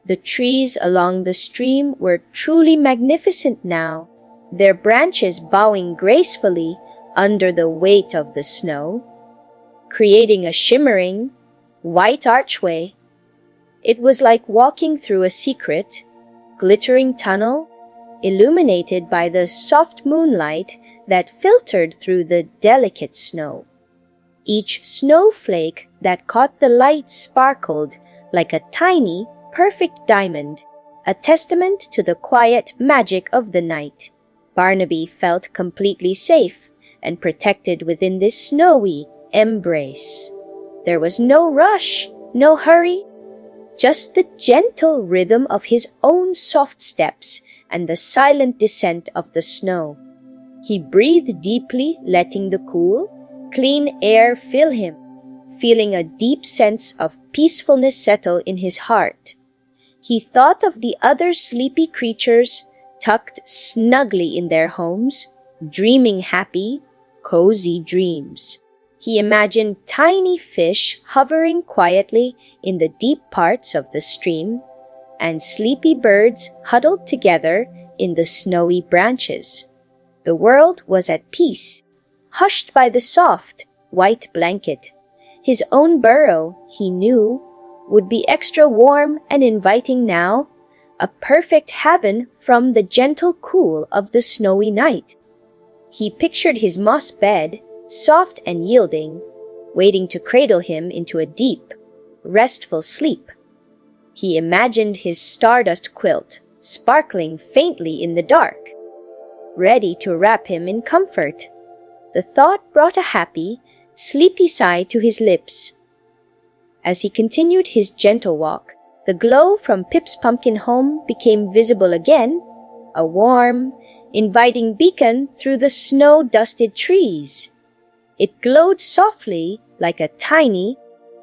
The trees along the stream were truly magnificent now, their branches bowing gracefully under the weight of the snow, creating a shimmering, white archway. It was like walking through a secret, glittering tunnel, illuminated by the soft moonlight that filtered through the delicate snow. Each snowflake that caught the light sparkled like a tiny, perfect diamond, a testament to the quiet magic of the night. Barnaby felt completely safe and protected within this snowy embrace. There was no rush, no hurry, just the gentle rhythm of his own soft steps and the silent descent of the snow. He breathed deeply, letting the cool, clean air fill him, feeling a deep sense of peacefulness settle in his heart. He thought of the other sleepy creatures tucked snugly in their homes, dreaming happy, cozy dreams. He imagined tiny fish hovering quietly in the deep parts of the stream, and sleepy birds huddled together in the snowy branches. The world was at peace, hushed by the soft, white blanket. His own burrow, he knew, would be extra warm and inviting now, a perfect haven from the gentle cool of the snowy night. He pictured his moss bed, soft and yielding, waiting to cradle him into a deep, restful sleep. He imagined his stardust quilt, sparkling faintly in the dark, ready to wrap him in comfort. The thought brought a happy, sleepy sigh to his lips. As he continued his gentle walk, the glow from Pip's pumpkin home became visible again, a warm, inviting beacon through the snow-dusted trees. It glowed softly like a tiny,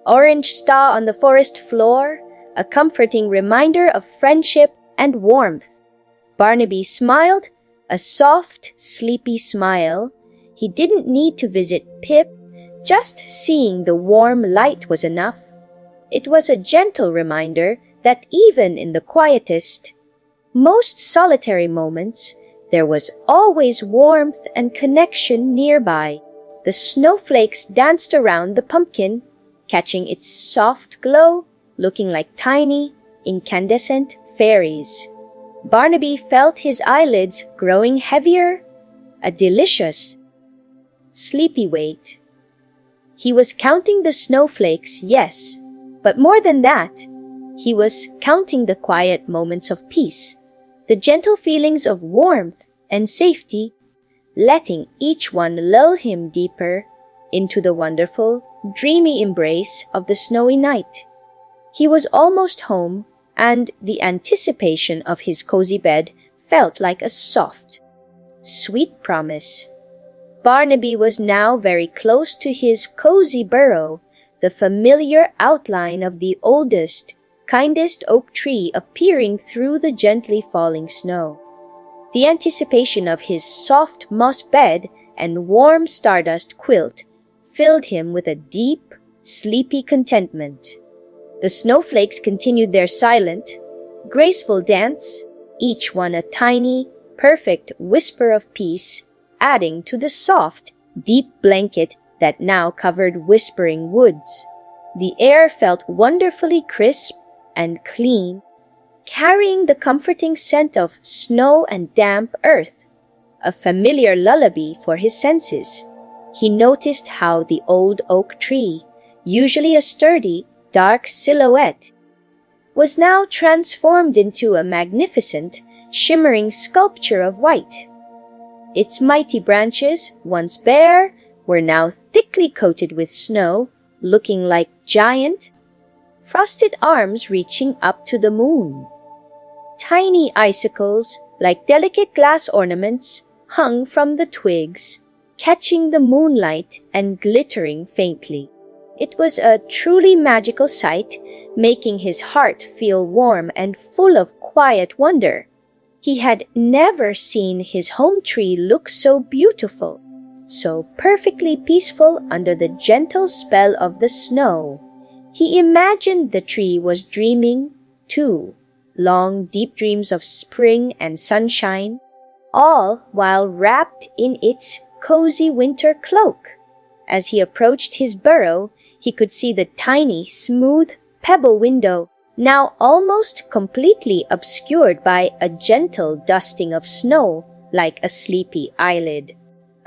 orange star on the forest floor, a comforting reminder of friendship and warmth. Barnaby smiled, a soft, sleepy smile. He didn't need to visit Pip. Just seeing the warm light was enough. It was a gentle reminder that even in the quietest, most solitary moments, there was always warmth and connection nearby. The snowflakes danced around the pumpkin, catching its soft glow, looking like tiny, incandescent fairies. Barnaby felt his eyelids growing heavier, a delicious, sleepy weight. He was counting the snowflakes, yes, but more than that, he was counting the quiet moments of peace, the gentle feelings of warmth and safety, letting each one lull him deeper into the wonderful, dreamy embrace of the snowy night. He was almost home, and the anticipation of his cozy bed felt like a soft, sweet promise. Barnaby was now very close to his cozy burrow, the familiar outline of the oldest, kindest oak tree appearing through the gently falling snow. The anticipation of his soft moss bed and warm stardust quilt filled him with a deep, sleepy contentment. The snowflakes continued their silent, graceful dance, each one a tiny, perfect whisper of peace, adding to the soft, deep blanket that now covered whispering woods. The air felt wonderfully crisp and clean, carrying the comforting scent of snow and damp earth, a familiar lullaby for his senses. He noticed how the old oak tree, usually a sturdy, dark silhouette, was now transformed into a magnificent, shimmering sculpture of white. Its mighty branches, once bare, were now thickly coated with snow, looking like giant, frosted arms reaching up to the moon. Tiny icicles, like delicate glass ornaments, hung from the twigs, catching the moonlight and glittering faintly. It was a truly magical sight, making his heart feel warm and full of quiet wonder. He had never seen his home tree look so beautiful, so perfectly peaceful under the gentle spell of the snow. He imagined the tree was dreaming, too, long, deep dreams of spring and sunshine, all while wrapped in its cozy winter cloak. As he approached his burrow, he could see the tiny, smooth pebble window, now almost completely obscured by a gentle dusting of snow like a sleepy eyelid.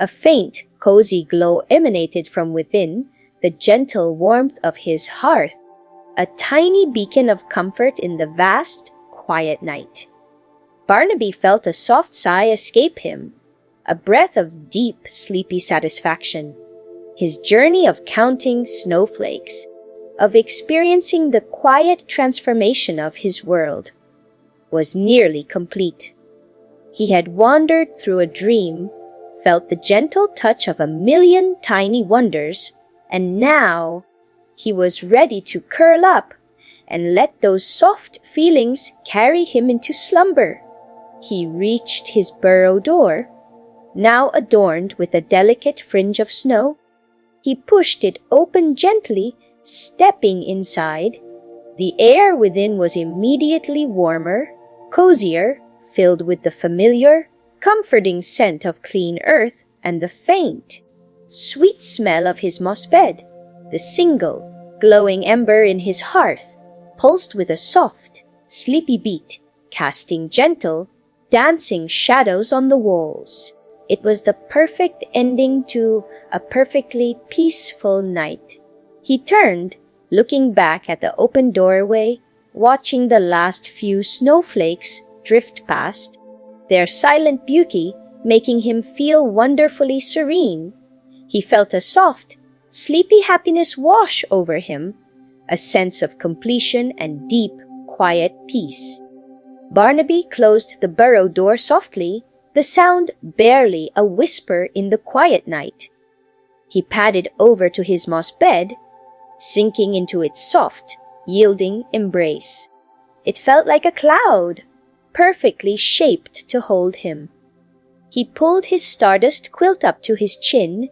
A faint, cozy glow emanated from within, the gentle warmth of his hearth, a tiny beacon of comfort in the vast, quiet night. Barnaby felt a soft sigh escape him, a breath of deep, sleepy satisfaction. His journey of counting snowflakes, of experiencing the quiet transformation of his world, was nearly complete. He had wandered through a dream, felt the gentle touch of a million tiny wonders, and now he was ready to curl up and let those soft feelings carry him into slumber. He reached his burrow door, now adorned with a delicate fringe of snow. He pushed it open gently, stepping inside. The air within was immediately warmer, cozier, filled with the familiar, comforting scent of clean earth and the faint, sweet smell of his moss bed. The single, glowing ember in his hearth pulsed with a soft, sleepy beat, casting gentle, dancing shadows on the walls. It was the perfect ending to a perfectly peaceful night. He turned, looking back at the open doorway, watching the last few snowflakes drift past, their silent beauty making him feel wonderfully serene. He felt a soft, sleepy happiness wash over him, a sense of completion and deep, quiet peace. Barnaby closed the burrow door softly, the sound barely a whisper in the quiet night. He padded over to his moss bed, sinking into its soft, yielding embrace. It felt like a cloud, perfectly shaped to hold him. He pulled his stardust quilt up to his chin,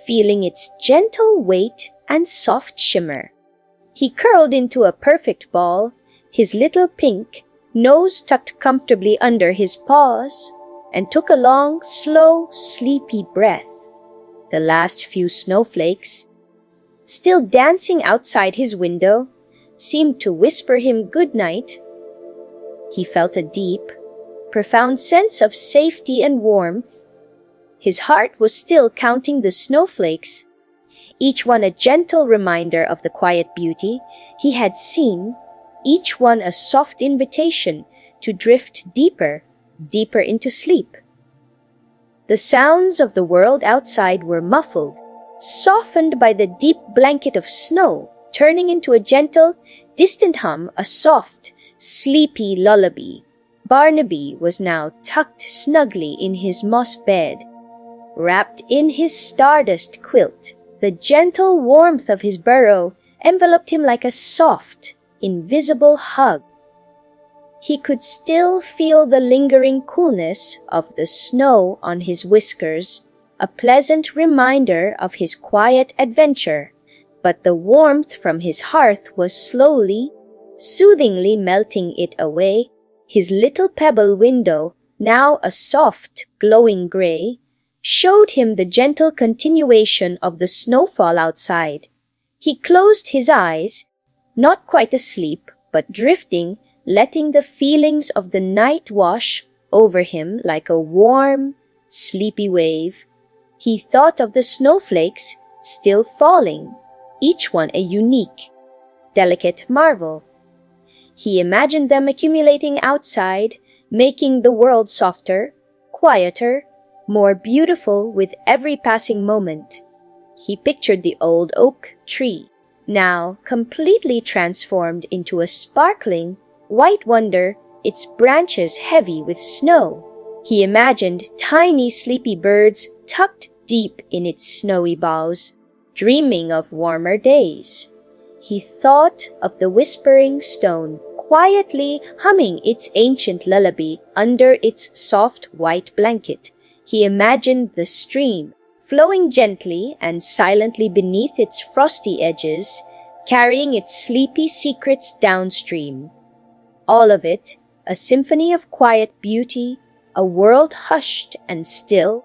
feeling its gentle weight and soft shimmer. He curled into a perfect ball, his little pink nose tucked comfortably under his paws, and took a long, slow, sleepy breath. The last few snowflakes, still dancing outside his window, seemed to whisper him good night. He felt a deep, profound sense of safety and warmth. His heart was still counting the snowflakes, each one a gentle reminder of the quiet beauty he had seen, each one a soft invitation to drift deeper, deeper into sleep. The sounds of the world outside were muffled, softened by the deep blanket of snow, turning into a gentle, distant hum, a soft, sleepy lullaby. Barnaby was now tucked snugly in his moss bed, wrapped in his stardust quilt. The gentle warmth of his burrow enveloped him like a soft, invisible hug. He could still feel the lingering coolness of the snow on his whiskers, a pleasant reminder of his quiet adventure, but the warmth from his hearth was slowly, soothingly melting it away. His little pebble window, now a soft, glowing gray, showed him the gentle continuation of the snowfall outside. He closed his eyes, not quite asleep, but drifting, letting the feelings of the night wash over him like a warm, sleepy wave. He thought of the snowflakes still falling, each one a unique, delicate marvel. He imagined them accumulating outside, making the world softer, quieter, more beautiful with every passing moment. He pictured the old oak tree, now completely transformed into a sparkling, white wonder, its branches heavy with snow. He imagined tiny sleepy birds tucked deep in its snowy boughs, dreaming of warmer days. He thought of the whispering stone quietly humming its ancient lullaby under its soft white blanket. He imagined the stream flowing gently and silently beneath its frosty edges, carrying its sleepy secrets downstream. All of it, a symphony of quiet beauty, a world hushed and still,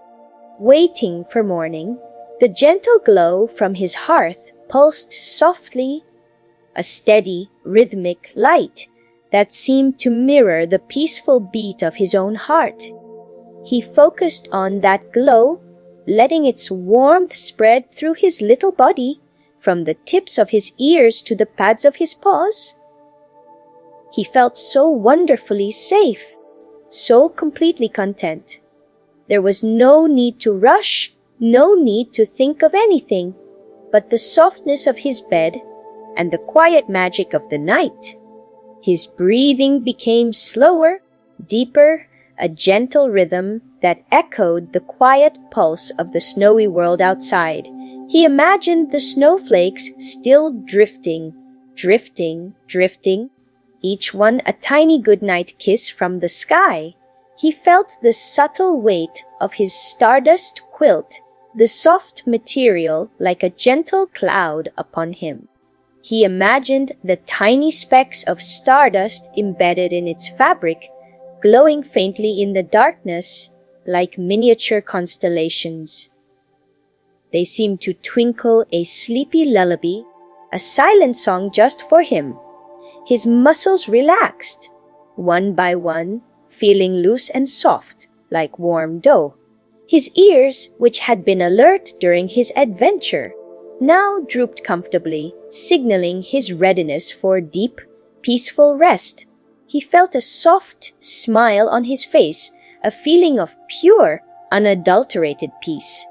waiting for morning. The gentle glow from his hearth pulsed softly, a steady, rhythmic light that seemed to mirror the peaceful beat of his own heart. He focused on that glow, letting its warmth spread through his little body, from the tips of his ears to the pads of his paws. He felt so wonderfully safe, so completely content. There was no need to rush, no need to think of anything but the softness of his bed and the quiet magic of the night. His breathing became slower, deeper, a gentle rhythm that echoed the quiet pulse of the snowy world outside. He imagined the snowflakes still drifting, drifting, each one a tiny goodnight kiss from the sky. He felt the subtle weight of his stardust quilt, the soft material like a gentle cloud upon him. He imagined the tiny specks of stardust embedded in its fabric, glowing faintly in the darkness like miniature constellations. They seemed to twinkle a sleepy lullaby, a silent song just for him. His muscles relaxed, one by one, feeling loose and soft like warm dough. His ears, which had been alert during his adventure, now drooped comfortably, signaling his readiness for deep, peaceful rest. He felt a soft smile on his face, a feeling of pure, unadulterated peace.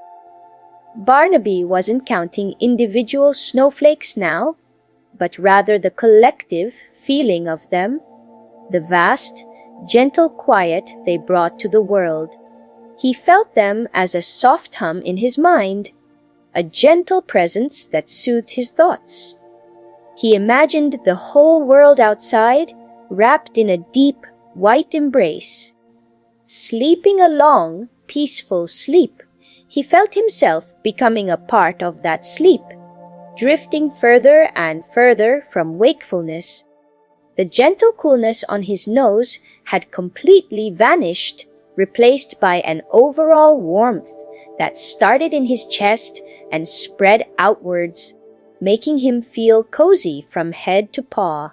Barnaby wasn't counting individual snowflakes now, but rather the collective feeling of them, the vast, gentle quiet they brought to the world. He felt them as a soft hum in his mind, a gentle presence that soothed his thoughts. He imagined the whole world outside, wrapped in a deep, white embrace. Sleeping a long, peaceful sleep, he felt himself becoming a part of that sleep, drifting further and further from wakefulness. The gentle coolness on his nose had completely vanished, replaced by an overall warmth that started in his chest and spread outwards, making him feel cozy from head to paw.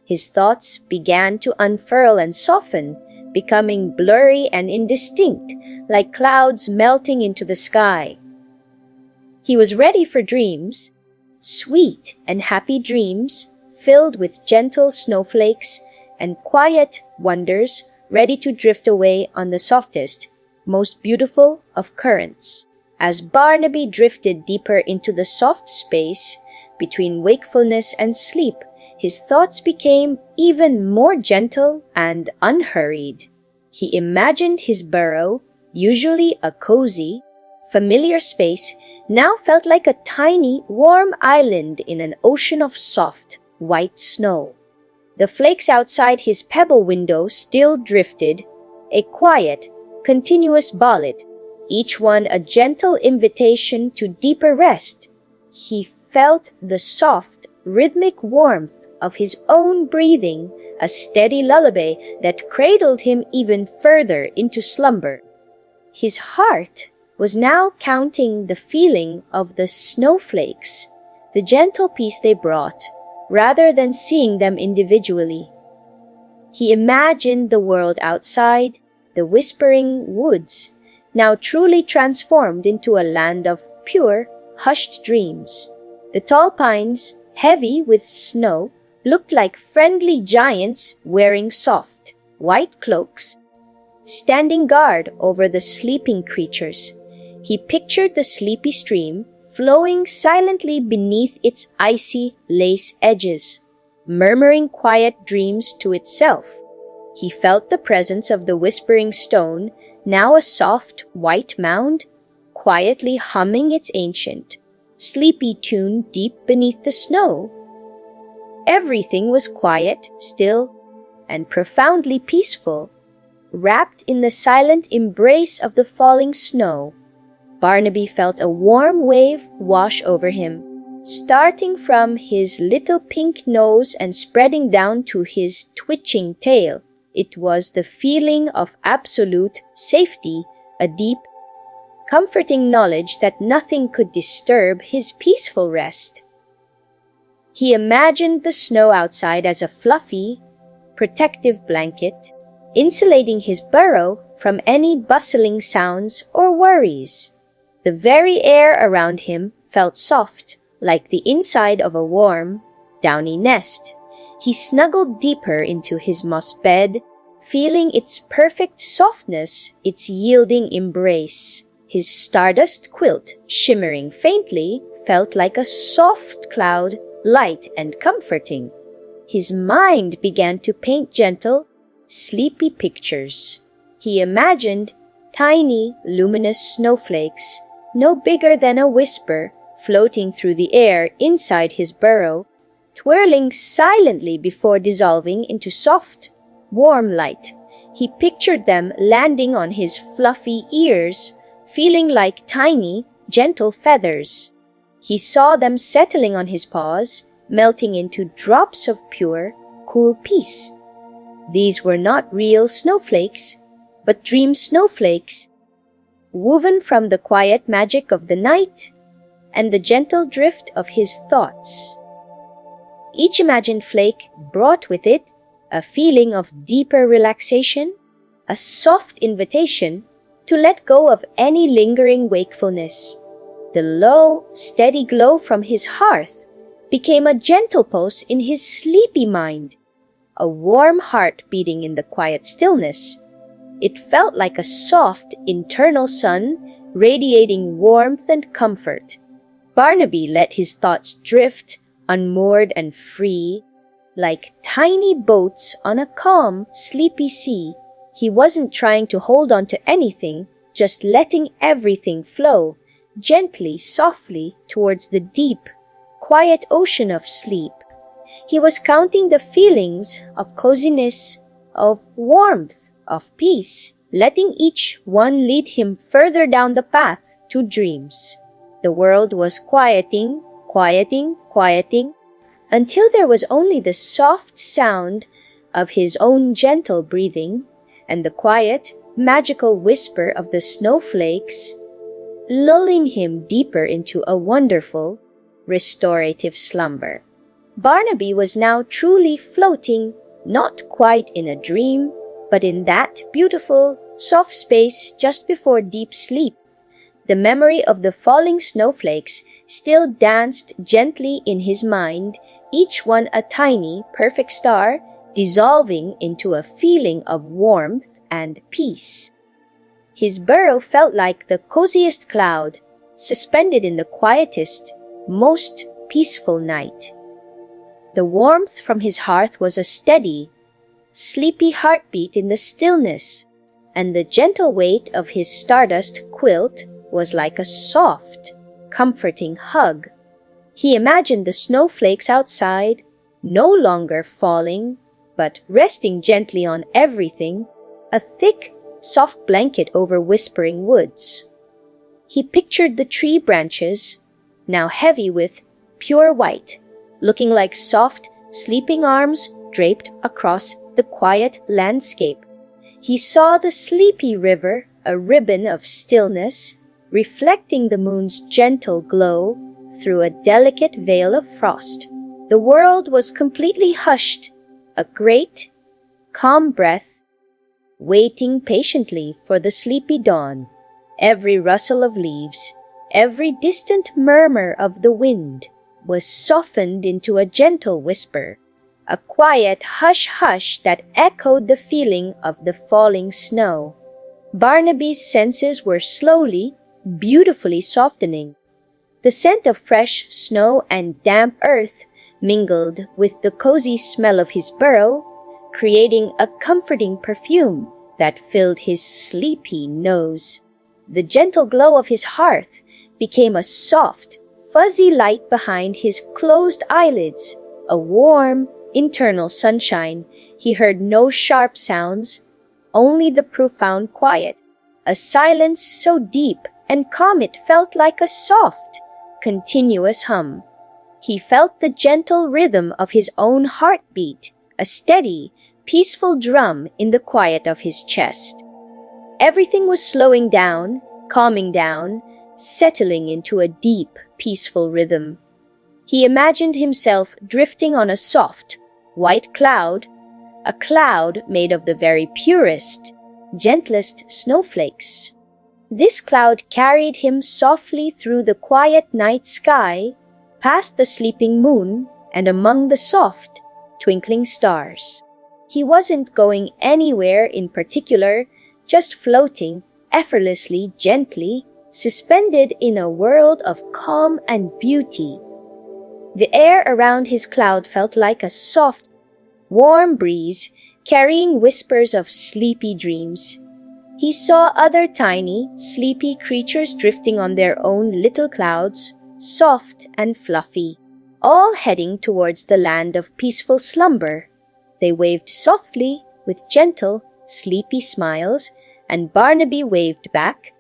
His thoughts began to unfurl and soften, becoming blurry and indistinct, like clouds melting into the sky. He was ready for dreams, sweet and happy dreams, filled with gentle snowflakes and quiet wonders, ready to drift away on the softest, most beautiful of currents. As Barnaby drifted deeper into the soft space between wakefulness and sleep, his thoughts became even more gentle and unhurried. He imagined his burrow, usually a cozy, familiar space, now felt like a tiny, warm island in an ocean of soft, white snow. The flakes outside his pebble window still drifted, a quiet, continuous bollet, each one a gentle invitation to deeper rest. He felt the soft, rhythmic warmth of his own breathing, a steady lullaby that cradled him even further into slumber. His heart was now counting the feeling of the snowflakes, the gentle peace they brought, rather than seeing them individually. He imagined the world outside, the whispering woods, now truly transformed into a land of pure, hushed dreams. The tall pines, heavy with snow, looked like friendly giants wearing soft, white cloaks, standing guard over the sleeping creatures. He pictured the sleepy stream flowing silently beneath its icy lace edges, murmuring quiet dreams to itself. He felt the presence of the whispering stone, now a soft white mound, quietly humming its ancient, sleepy tune deep beneath the snow. Everything was quiet, still, and profoundly peaceful, wrapped in the silent embrace of the falling snow. Barnaby felt a warm wave wash over him, starting from his little pink nose and spreading down to his twitching tail. It was the feeling of absolute safety, a deep, comforting knowledge that nothing could disturb his peaceful rest. He imagined the snow outside as a fluffy, protective blanket, insulating his burrow from any bustling sounds or worries. The very air around him felt soft, like the inside of a warm, downy nest. He snuggled deeper into his moss bed, feeling its perfect softness, its yielding embrace. His stardust quilt, shimmering faintly, felt like a soft cloud, light and comforting. His mind began to paint gentle, sleepy pictures. He imagined tiny, luminous snowflakes, no bigger than a whisper, floating through the air inside his burrow, twirling silently before dissolving into soft, warm light. He pictured them landing on his fluffy ears, feeling like tiny, gentle feathers. He saw them settling on his paws, melting into drops of pure, cool peace. These were not real snowflakes, but dream snowflakes, woven from the quiet magic of the night and the gentle drift of his thoughts. Each imagined flake brought with it a feeling of deeper relaxation, a soft invitation to let go of any lingering wakefulness. The low, steady glow from his hearth became a gentle pulse in his sleepy mind, a warm heart beating in the quiet stillness. It felt like a soft, internal sun radiating warmth and comfort. Barnaby let his thoughts drift, unmoored and free, like tiny boats on a calm, sleepy sea. He wasn't trying to hold on to anything, just letting everything flow, gently, softly, towards the deep, quiet ocean of sleep. He was counting the feelings of coziness, of warmth, of peace, letting each one lead him further down the path to dreams. The world was quieting, until there was only the soft sound of his own gentle breathing and the quiet, magical whisper of the snowflakes, lulling him deeper into a wonderful, restorative slumber. Barnaby was now truly floating, not quite in a dream, but in that beautiful, soft space just before deep sleep. The memory of the falling snowflakes still danced gently in his mind, each one a tiny, perfect star, dissolving into a feeling of warmth and peace. His burrow felt like the coziest cloud, suspended in the quietest, most peaceful night. The warmth from his hearth was a steady, sleepy heartbeat in the stillness, and the gentle weight of his stardust quilt was like a soft, comforting hug. He imagined the snowflakes outside, no longer falling, but resting gently on everything, a thick, soft blanket over whispering woods. He pictured the tree branches, now heavy with pure white, looking like soft, sleeping arms draped across the quiet landscape. He saw the sleepy river, a ribbon of stillness, reflecting the moon's gentle glow through a delicate veil of frost. The world was completely hushed, a great, calm breath, waiting patiently for the sleepy dawn. Every rustle of leaves, every distant murmur of the wind was softened into a gentle whisper, a quiet hush-hush that echoed the feeling of the falling snow. Barnaby's senses were slowly, beautifully softening. The scent of fresh snow and damp earth mingled with the cozy smell of his burrow, creating a comforting perfume that filled his sleepy nose. The gentle glow of his hearth became a soft, fuzzy light behind his closed eyelids, a warm, internal sunshine. He heard no sharp sounds, only the profound quiet, a silence so deep and calm it felt like a soft, continuous hum. He felt the gentle rhythm of his own heartbeat, a steady, peaceful drum in the quiet of his chest. Everything was slowing down, calming down, settling into a deep, peaceful rhythm. He imagined himself drifting on a soft, white cloud, a cloud made of the very purest, gentlest snowflakes. This cloud carried him softly through the quiet night sky, past the sleeping moon, and among the soft, twinkling stars. He wasn't going anywhere in particular, just floating, effortlessly, gently, suspended in a world of calm and beauty. The air around his cloud felt like a soft, warm breeze carrying whispers of sleepy dreams. He saw other tiny, sleepy creatures drifting on their own little clouds, soft and fluffy, all heading towards the land of peaceful slumber. They waved softly, with gentle, sleepy smiles, and Barnaby waved back,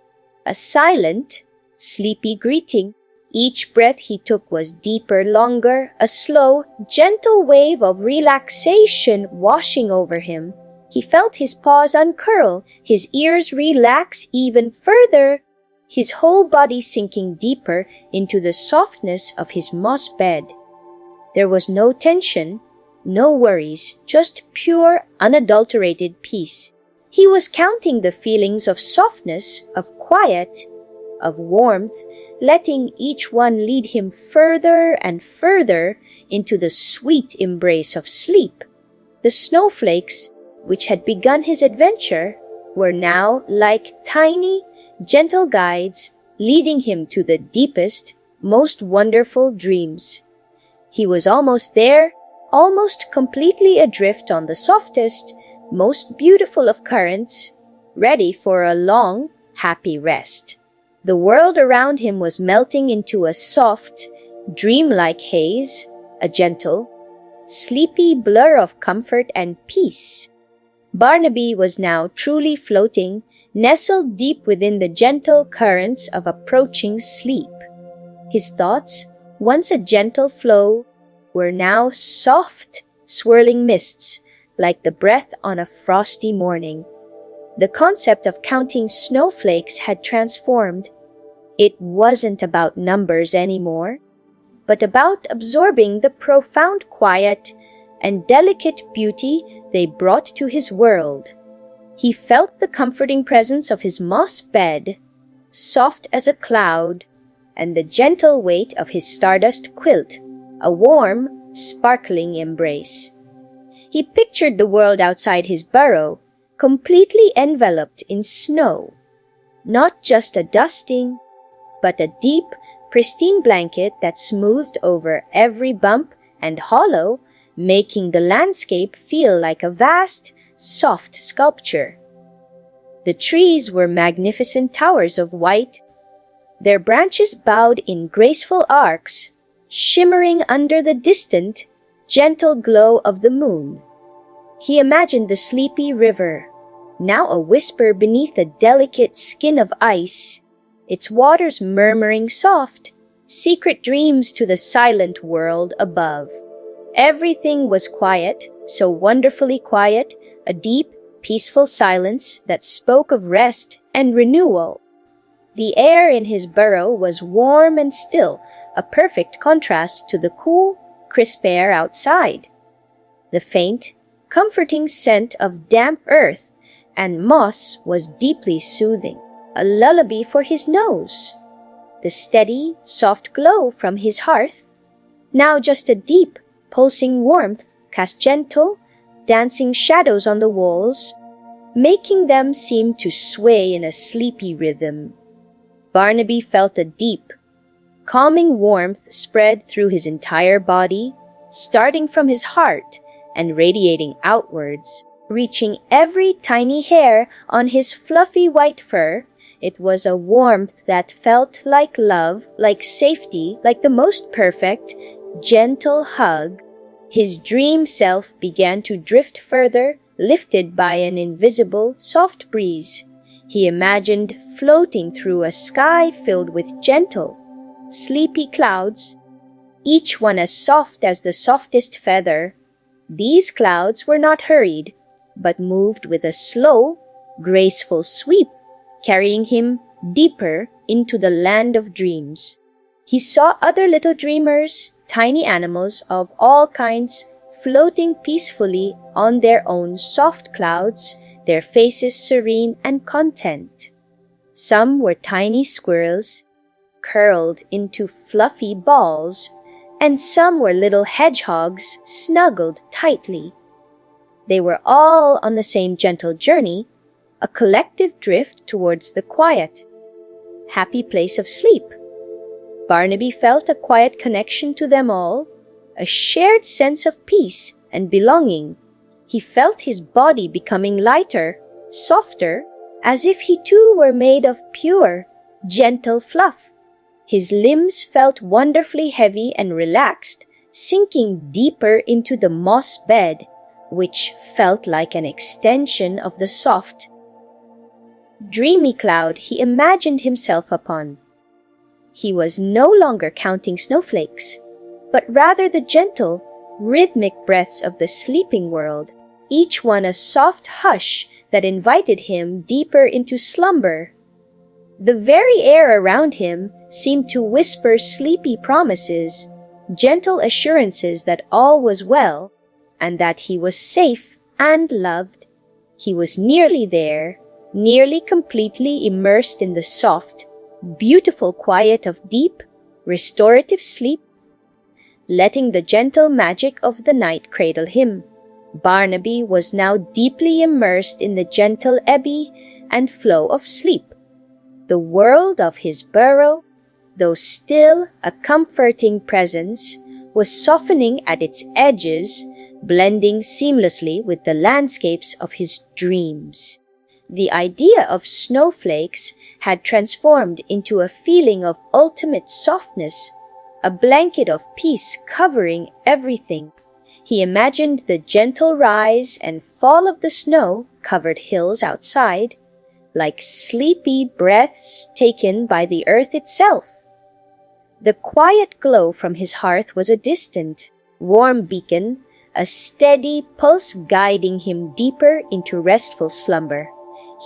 a silent, sleepy greeting. Each breath he took was deeper, longer, a slow, gentle wave of relaxation washing over him. He felt his paws uncurl, his ears relax even further, his whole body sinking deeper into the softness of his moss bed. There was no tension, no worries, just pure, unadulterated peace. He was counting the feelings of softness, of quiet, of warmth, letting each one lead him further and further into the sweet embrace of sleep. The snowflakes, which had begun his adventure, were now like tiny, gentle guides leading him to the deepest, most wonderful dreams. He was almost there, almost completely adrift on the softest, most beautiful of currents, ready for a long, happy rest. The world around him was melting into a soft, dreamlike haze, a gentle, sleepy blur of comfort and peace. Barnaby was now truly floating, nestled deep within the gentle currents of approaching sleep. His thoughts, once a gentle flow, were now soft, swirling mists, like the breath on a frosty morning. The concept of counting snowflakes had transformed. It wasn't about numbers anymore, but about absorbing the profound quiet and delicate beauty they brought to his world. He felt the comforting presence of his moss bed, soft as a cloud, and the gentle weight of his stardust quilt, a warm, sparkling embrace. He pictured the world outside his burrow, completely enveloped in snow. Not just a dusting, but a deep, pristine blanket that smoothed over every bump and hollow, making the landscape feel like a vast, soft sculpture. The trees were magnificent towers of white, their branches bowed in graceful arcs, shimmering under the distant, gentle glow of the moon. He imagined the sleepy river, now a whisper beneath a delicate skin of ice, its waters murmuring soft, secret dreams to the silent world above. Everything was quiet, so wonderfully quiet, a deep, peaceful silence that spoke of rest and renewal. The air in his burrow was warm and still, a perfect contrast to the cool, crisp air outside. The faint, comforting scent of damp earth and moss was deeply soothing, a lullaby for his nose. The steady, soft glow from his hearth, now just a deep, pulsing warmth, cast gentle, dancing shadows on the walls, making them seem to sway in a sleepy rhythm. Barnaby felt a deep, calming warmth spread through his entire body, starting from his heart and radiating outwards, reaching every tiny hair on his fluffy white fur. It was a warmth that felt like love, like safety, like the most perfect, gentle hug. His dream self began to drift further, lifted by an invisible, soft breeze. He imagined floating through a sky filled with gentle, sleepy clouds, each one as soft as the softest feather. These clouds were not hurried, but moved with a slow, graceful sweep, carrying him deeper into the land of dreams. He saw other little dreamers, tiny animals of all kinds, floating peacefully on their own soft clouds, their faces serene and content. Some were tiny squirrels, curled into fluffy balls, and some were little hedgehogs snuggled tightly. They were all on the same gentle journey, a collective drift towards the quiet, happy place of sleep. Barnaby felt a quiet connection to them all, a shared sense of peace and belonging. He felt his body becoming lighter, softer, as if he too were made of pure, gentle fluff. His limbs felt wonderfully heavy and relaxed, sinking deeper into the moss bed, which felt like an extension of the soft, dreamy cloud he imagined himself upon. He was no longer counting snowflakes, but rather the gentle, rhythmic breaths of the sleeping world, each one a soft hush that invited him deeper into slumber. The very air around him seemed to whisper sleepy promises, gentle assurances that all was well, and that he was safe and loved. He was nearly there, nearly completely immersed in the soft, beautiful quiet of deep, restorative sleep, letting the gentle magic of the night cradle him. Barnaby was now deeply immersed in the gentle eddy and flow of sleep. The world of his burrow, though still a comforting presence, was softening at its edges, blending seamlessly with the landscapes of his dreams. The idea of snowflakes had transformed into a feeling of ultimate softness, a blanket of peace covering everything. He imagined the gentle rise and fall of the snow-covered hills outside, like sleepy breaths taken by the earth itself. The quiet glow from his hearth was a distant, warm beacon, a steady pulse guiding him deeper into restful slumber.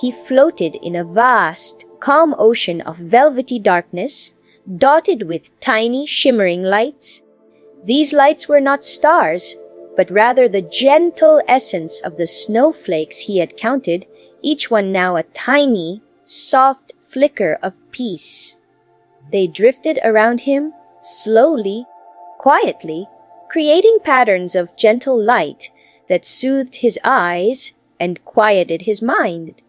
He floated in a vast, calm ocean of velvety darkness, dotted with tiny, shimmering lights. These lights were not stars, but rather the gentle essence of the snowflakes he had counted, each one now a tiny, soft flicker of peace. They drifted around him, slowly, quietly, creating patterns of gentle light that soothed his eyes and quieted his mind.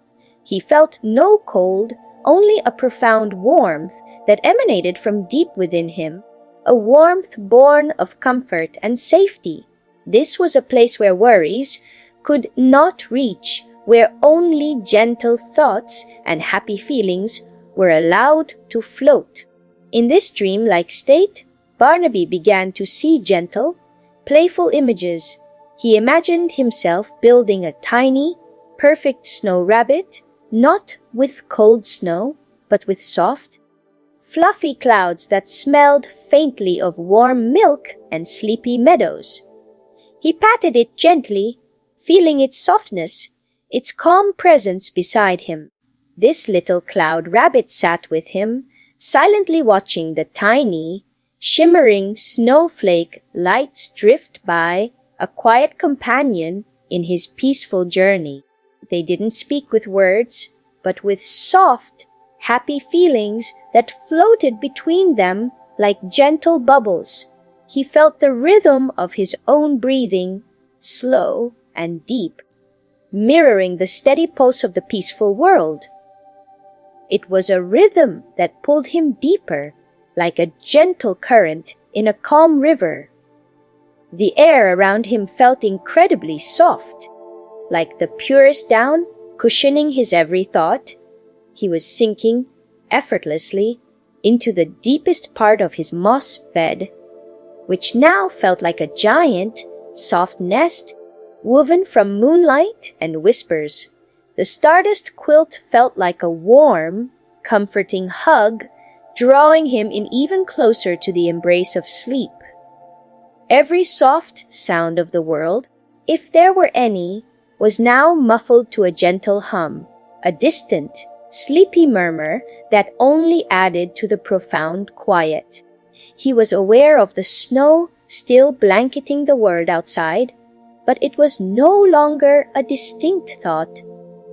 He felt no cold, only a profound warmth that emanated from deep within him, a warmth born of comfort and safety. This was a place where worries could not reach, where only gentle thoughts and happy feelings were allowed to float. In this dream-like state, Barnaby began to see gentle, playful images. He imagined himself building a tiny, perfect snow rabbit, not with cold snow, but with soft, fluffy clouds that smelled faintly of warm milk and sleepy meadows. He patted it gently, feeling its softness, its calm presence beside him. This little cloud rabbit sat with him, silently watching the tiny, shimmering snowflake lights drift by, a quiet companion in his peaceful journey. They didn't speak with words, but with soft, happy feelings that floated between them like gentle bubbles. He felt the rhythm of his own breathing, slow and deep, mirroring the steady pulse of the peaceful world. It was a rhythm that pulled him deeper, like a gentle current in a calm river. The air around him felt incredibly soft, like the purest down cushioning his every thought. He was sinking effortlessly into the deepest part of his moss bed, which now felt like a giant, soft nest woven from moonlight and whispers. The stardust quilt felt like a warm, comforting hug, drawing him in even closer to the embrace of sleep. Every soft sound of the world, if there were any, was now muffled to a gentle hum, a distant, sleepy murmur that only added to the profound quiet. He was aware of the snow still blanketing the world outside, but it was no longer a distinct thought,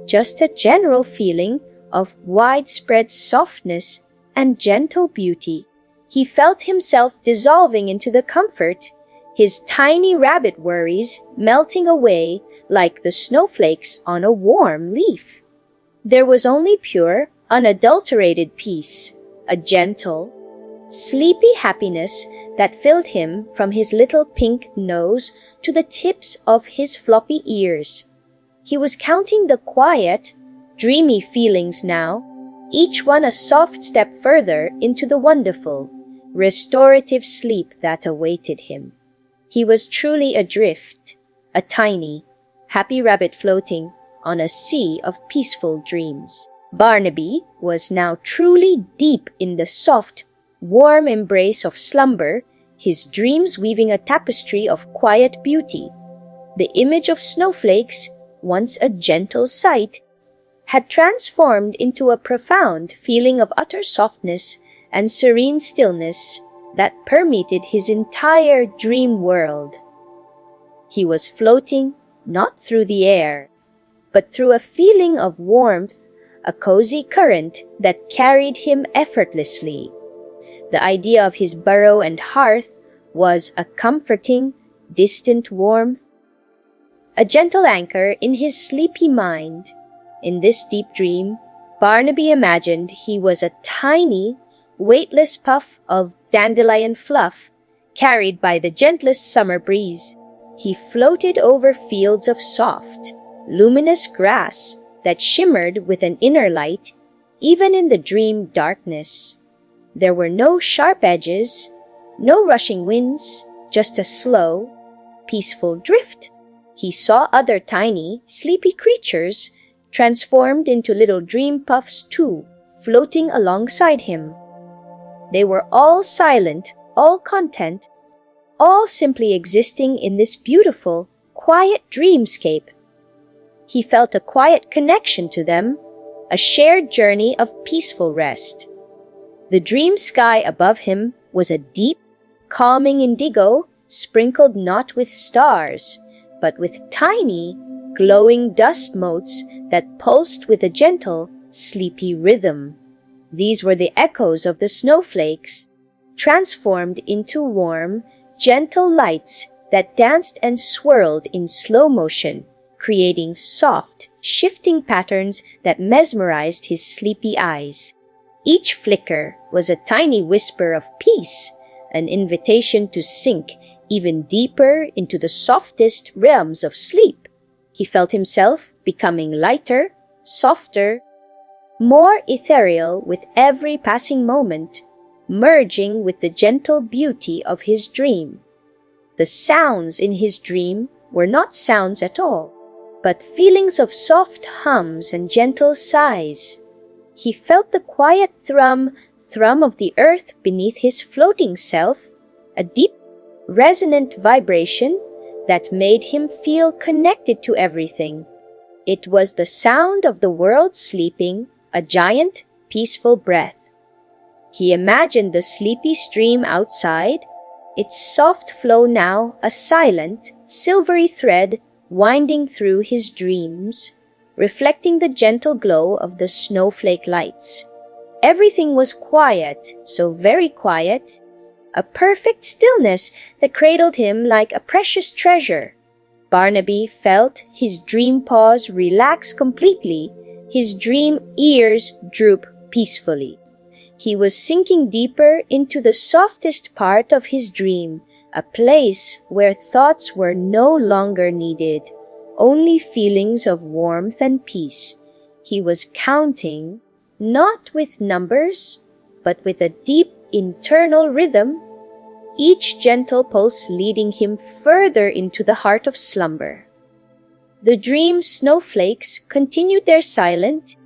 just a general feeling of widespread softness and gentle beauty. He felt himself dissolving into the comfort, his tiny rabbit worries melting away like the snowflakes on a warm leaf. There was only pure, unadulterated peace, a gentle, sleepy happiness that filled him from his little pink nose to the tips of his floppy ears. He was counting the quiet, dreamy feelings now, each one a soft step further into the wonderful, restorative sleep that awaited him. He was truly adrift, a tiny, happy rabbit floating on a sea of peaceful dreams. Barnaby was now truly deep in the soft, warm embrace of slumber, his dreams weaving a tapestry of quiet beauty. The image of snowflakes, once a gentle sight, had transformed into a profound feeling of utter softness and serene stillness that permeated his entire dream world. He was floating not through the air, but through a feeling of warmth, a cozy current that carried him effortlessly. The idea of his burrow and hearth was a comforting, distant warmth, a gentle anchor in his sleepy mind. In this deep dream, Barnaby imagined he was a tiny, weightless puff of dandelion fluff carried by the gentlest summer breeze. He floated over fields of soft, luminous grass that shimmered with an inner light, even in the dream darkness. There were no sharp edges, no rushing winds, just a slow, peaceful drift. He saw other tiny, sleepy creatures transformed into little dream puffs too, floating alongside him. They were all silent, all content, all simply existing in this beautiful, quiet dreamscape. He felt a quiet connection to them, a shared journey of peaceful rest. The dream sky above him was a deep, calming indigo sprinkled not with stars, but with tiny, glowing dust motes that pulsed with a gentle, sleepy rhythm. These were the echoes of the snowflakes, transformed into warm, gentle lights that danced and swirled in slow motion, creating soft, shifting patterns that mesmerized his sleepy eyes. Each flicker was a tiny whisper of peace, an invitation to sink even deeper into the softest realms of sleep. He felt himself becoming lighter, softer, more ethereal with every passing moment, merging with the gentle beauty of his dream. The sounds in his dream were not sounds at all, but feelings of soft hums and gentle sighs. He felt the quiet thrum of the earth beneath his floating self, a deep, resonant vibration that made him feel connected to everything. It was the sound of the world sleeping, a giant, peaceful breath. He imagined the sleepy stream outside, its soft flow now a silent, silvery thread winding through his dreams, reflecting the gentle glow of the snowflake lights. Everything was quiet, so very quiet, a perfect stillness that cradled him like a precious treasure. Barnaby felt his dream paws relax completely, his dream ears droop peacefully. He was sinking deeper into the softest part of his dream, a place where thoughts were no longer needed, only feelings of warmth and peace. He was counting, not with numbers, but with a deep internal rhythm, each gentle pulse leading him further into the heart of slumber. The dream snowflakes continued their silent,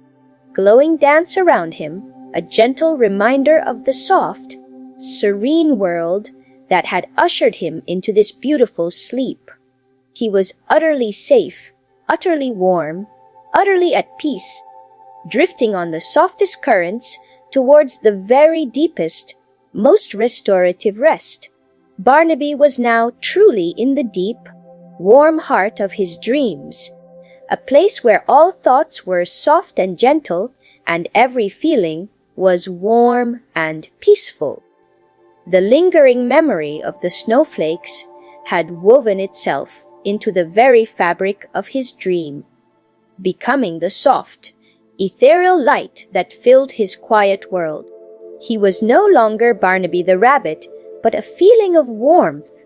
glowing dance around him, a gentle reminder of the soft, serene world that had ushered him into this beautiful sleep. He was utterly safe, utterly warm, utterly at peace, drifting on the softest currents towards the very deepest, most restorative rest. Barnaby was now truly in the deep, warm heart of his dreams, a place where all thoughts were soft and gentle, and every feeling was warm and peaceful. The lingering memory of the snowflakes had woven itself into the very fabric of his dream, becoming the soft, ethereal light that filled his quiet world. He was no longer Barnaby the rabbit, but a feeling of warmth,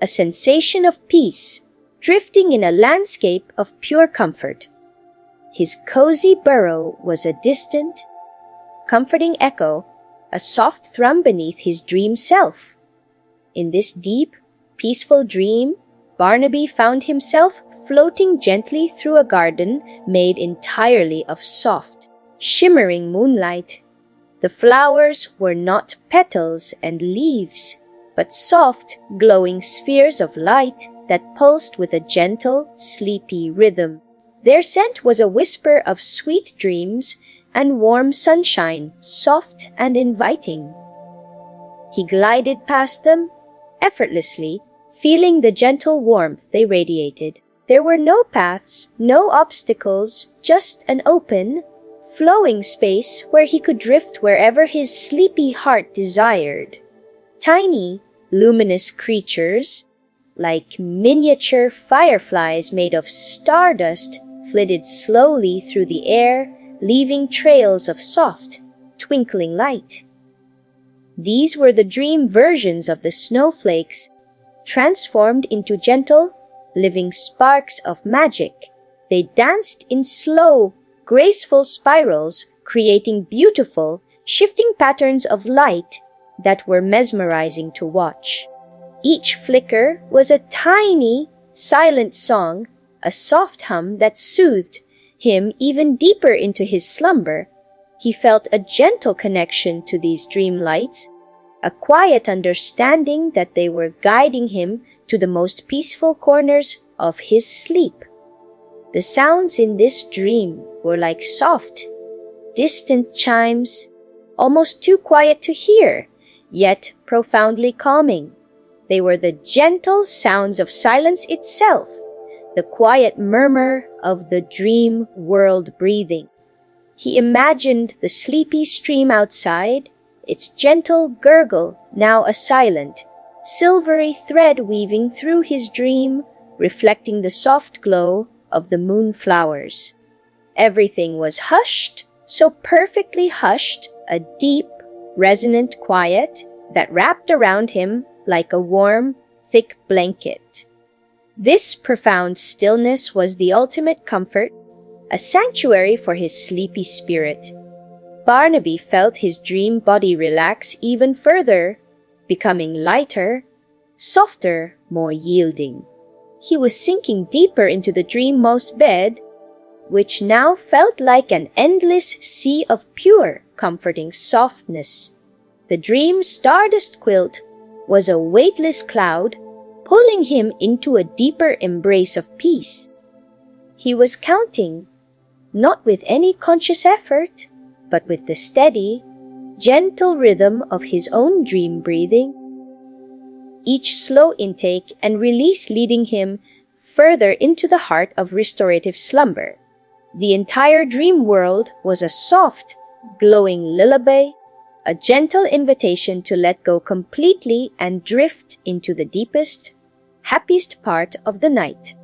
a sensation of peace, drifting in a landscape of pure comfort. His cozy burrow was a distant, comforting echo, a soft thrum beneath his dream self. In this deep, peaceful dream, Barnaby found himself floating gently through a garden made entirely of soft, shimmering moonlight. The flowers were not petals and leaves, but soft, glowing spheres of light that pulsed with a gentle, sleepy rhythm. Their scent was a whisper of sweet dreams and warm sunshine, soft and inviting. He glided past them, effortlessly, feeling the gentle warmth they radiated. There were no paths, no obstacles, just an open, flowing space where he could drift wherever his sleepy heart desired. Tiny, luminous creatures, like miniature fireflies made of stardust, flitted slowly through the air, leaving trails of soft, twinkling light. These were the dream versions of the snowflakes, transformed into gentle, living sparks of magic. They danced in slow, graceful spirals, creating beautiful, shifting patterns of light that were mesmerizing to watch. Each flicker was a tiny, silent song, a soft hum that soothed him even deeper into his slumber. He felt a gentle connection to these dream lights, a quiet understanding that they were guiding him to the most peaceful corners of his sleep. The sounds in this dream were like soft, distant chimes, almost too quiet to hear, yet profoundly calming. They were the gentle sounds of silence itself, the quiet murmur of the dream world breathing. He imagined the sleepy stream outside, its gentle gurgle now a silent, silvery thread weaving through his dream, reflecting the soft glow of the moonflowers. Everything was hushed, so perfectly hushed, a deep, resonant quiet that wrapped around him like a warm, thick blanket. This profound stillness was the ultimate comfort, a sanctuary for his sleepy spirit. Barnaby felt his dream body relax even further, becoming lighter, softer, more yielding. He was sinking deeper into the dreammost bed, which now felt like an endless sea of pure, comforting softness. The dream stardust quilt was a weightless cloud, pulling him into a deeper embrace of peace. He was counting, not with any conscious effort, but with the steady, gentle rhythm of his own dream breathing, each slow intake and release leading him further into the heart of restorative slumber. The entire dream world was a soft, glowing lullaby, a gentle invitation to let go completely and drift into the deepest, happiest part of the night.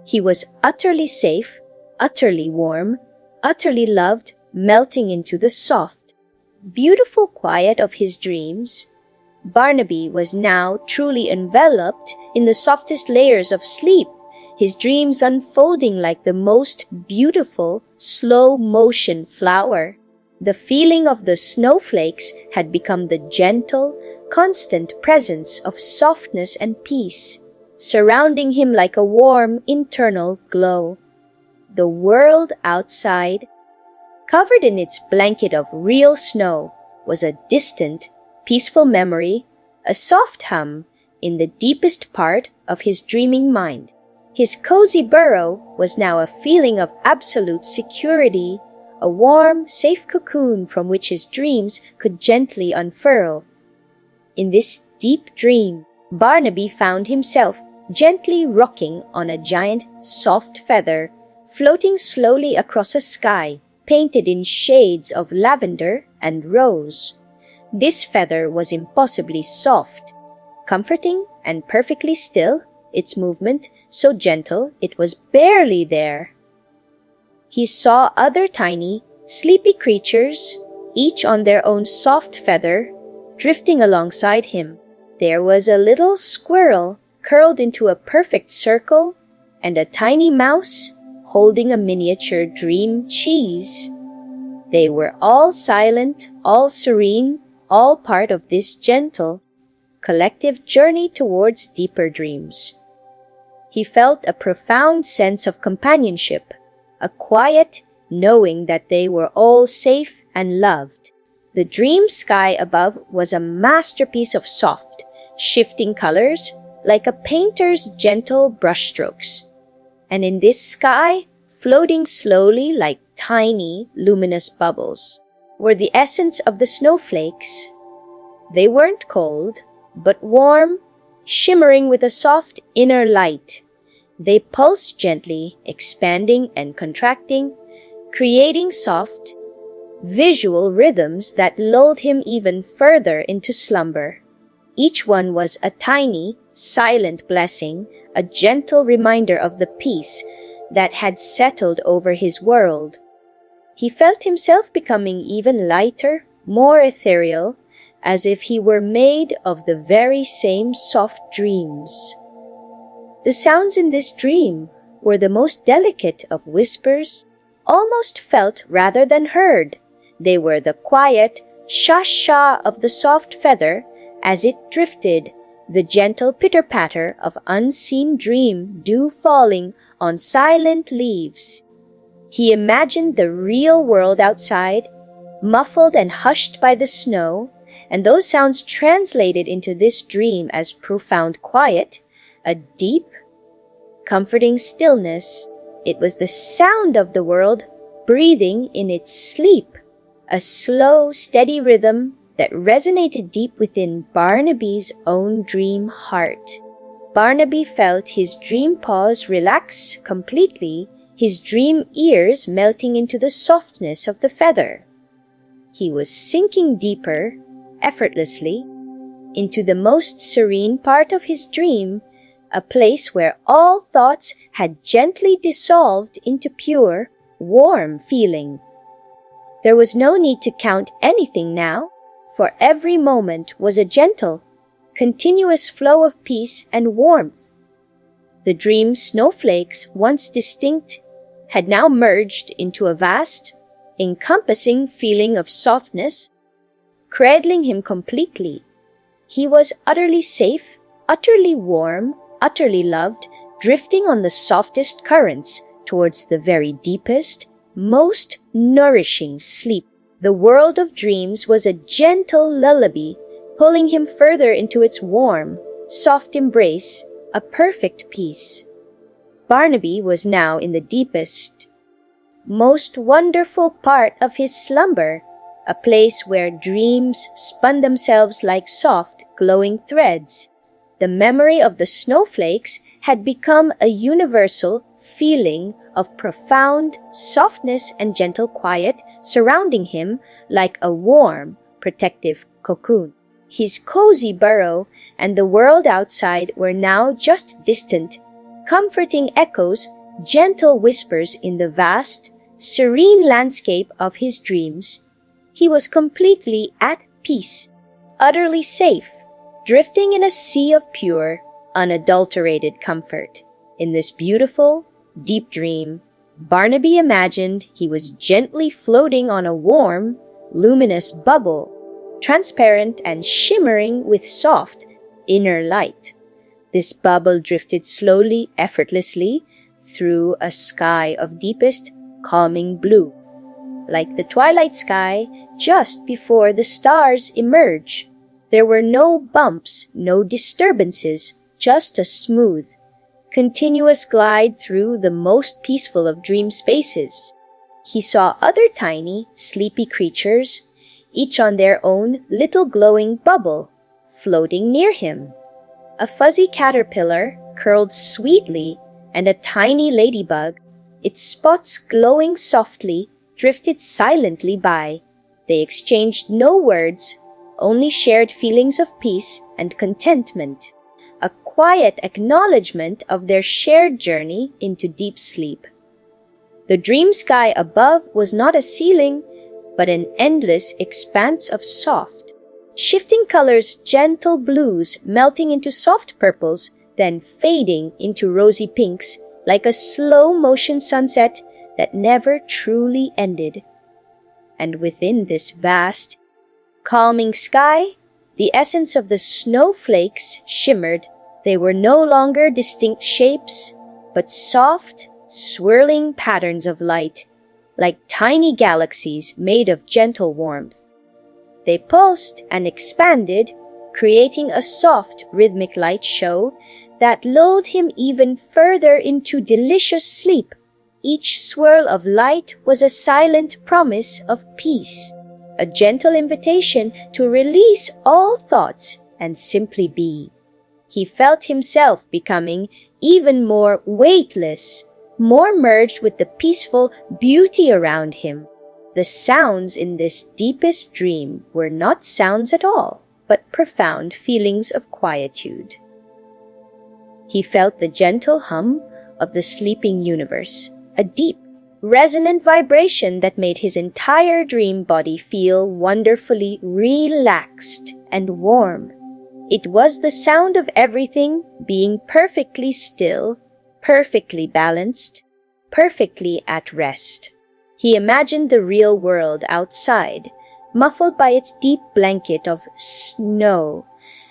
He was utterly safe, utterly warm, utterly loved, melting into the soft, beautiful quiet of his dreams. Barnaby was now truly enveloped in the softest layers of sleep, his dreams unfolding like the most beautiful, slow-motion flower. The feeling of the snowflakes had become the gentle, constant presence of softness and peace, surrounding him like a warm internal glow. The world outside, covered in its blanket of real snow, was a distant, peaceful memory, a soft hum in the deepest part of his dreaming mind. His cozy burrow was now a feeling of absolute security, a warm, safe cocoon from which his dreams could gently unfurl. In this deep dream, Barnaby found himself gently rocking on a giant, soft feather, floating slowly across a sky painted in shades of lavender and rose. This feather was impossibly soft, comforting and perfectly still, its movement so gentle it was barely there. He saw other tiny, sleepy creatures, each on their own soft feather, drifting alongside him. There was a little squirrel curled into a perfect circle, and a tiny mouse holding a miniature dream cheese. They were all silent, all serene, all part of this gentle, collective journey towards deeper dreams. He felt a profound sense of companionship, a quiet knowing that they were all safe and loved. The dream sky above was a masterpiece of soft, shifting colors like a painter's gentle brushstrokes. And in this sky, floating slowly like tiny, luminous bubbles, were the essence of the snowflakes. They weren't cold, but warm, shimmering with a soft inner light. They pulsed gently, expanding and contracting, creating soft, visual rhythms that lulled him even further into slumber. Each one was a tiny, silent blessing, a gentle reminder of the peace that had settled over his world. He felt himself becoming even lighter, more ethereal, as if he were made of the very same soft dreams. The sounds in this dream were the most delicate of whispers, almost felt rather than heard. They were the quiet sha-sha of the soft feather as it drifted, the gentle pitter-patter of unseen dream dew falling on silent leaves. He imagined the real world outside, muffled and hushed by the snow, and those sounds translated into this dream as profound quiet, a deep, comforting stillness. It was the sound of the world breathing in its sleep, a slow, steady rhythm that resonated deep within Barnaby's own dream heart. Barnaby felt his dream paws relax completely, his dream ears melting into the softness of the feather. He was sinking deeper, effortlessly, into the most serene part of his dream, a place where all thoughts had gently dissolved into pure, warm feeling. There was no need to count anything now, for every moment was a gentle, continuous flow of peace and warmth. The dream snowflakes, once distinct, had now merged into a vast, encompassing feeling of softness, cradling him completely. He was utterly safe, utterly warm, utterly loved, drifting on the softest currents towards the very deepest, most nourishing sleep. The world of dreams was a gentle lullaby, pulling him further into its warm, soft embrace, a perfect peace. Barnaby was now in the deepest, most wonderful part of his slumber, a place where dreams spun themselves like soft, glowing threads. The memory of the snowflakes had become a universal feeling of profound softness and gentle quiet surrounding him like a warm, protective cocoon. His cozy burrow and the world outside were now just distant, comforting echoes, gentle whispers in the vast, serene landscape of his dreams. He was completely at peace, utterly safe, drifting in a sea of pure, unadulterated comfort. In this beautiful, deep dream, Barnaby imagined he was gently floating on a warm, luminous bubble, transparent and shimmering with soft, inner light. This bubble drifted slowly, effortlessly, through a sky of deepest, calming blue, like the twilight sky just before the stars emerge. There were no bumps, no disturbances, just a smooth, continuous glide through the most peaceful of dream spaces. He saw other tiny, sleepy creatures, each on their own little glowing bubble, floating near him. A fuzzy caterpillar curled sweetly, and a tiny ladybug, its spots glowing softly, drifted silently by. They exchanged no words, only shared feelings of peace and contentment, a quiet acknowledgement of their shared journey into deep sleep. The dream sky above was not a ceiling, but an endless expanse of soft, shifting colors, gentle blues melting into soft purples, then fading into rosy pinks like a slow-motion sunset that never truly ended. And within this vast, calming sky, the essence of the snowflakes shimmered. They were no longer distinct shapes, but soft, swirling patterns of light, like tiny galaxies made of gentle warmth. They pulsed and expanded, creating a soft, rhythmic light show that lulled him even further into delicious sleep. Each swirl of light was a silent promise of peace, a gentle invitation to release all thoughts and simply be. He felt himself becoming even more weightless, more merged with the peaceful beauty around him. The sounds in this deepest dream were not sounds at all, but profound feelings of quietude. He felt the gentle hum of the sleeping universe, a deep, resonant vibration that made his entire dream body feel wonderfully relaxed and warm. It was the sound of everything being perfectly still, perfectly balanced, perfectly at rest. He imagined the real world outside, muffled by its deep blanket of snow,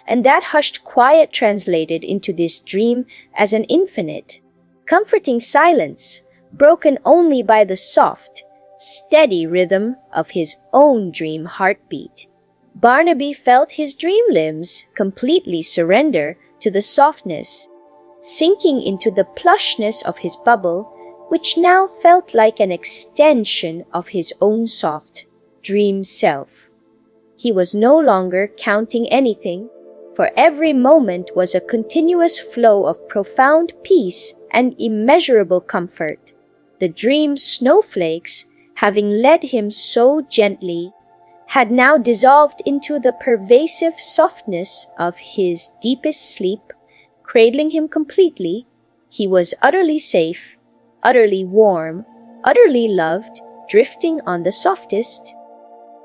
and that hushed quiet translated into this dream as an infinite, comforting silence, broken only by the soft, steady rhythm of his own dream heartbeat. Barnaby felt his dream limbs completely surrender to the softness, sinking into the plushness of his bubble, which now felt like an extension of his own soft, dream self. He was no longer counting anything, for every moment was a continuous flow of profound peace and immeasurable comfort. The dream snowflakes, having led him so gently, had now dissolved into the pervasive softness of his deepest sleep, cradling him completely. He was utterly safe, utterly warm, utterly loved, drifting on the softest,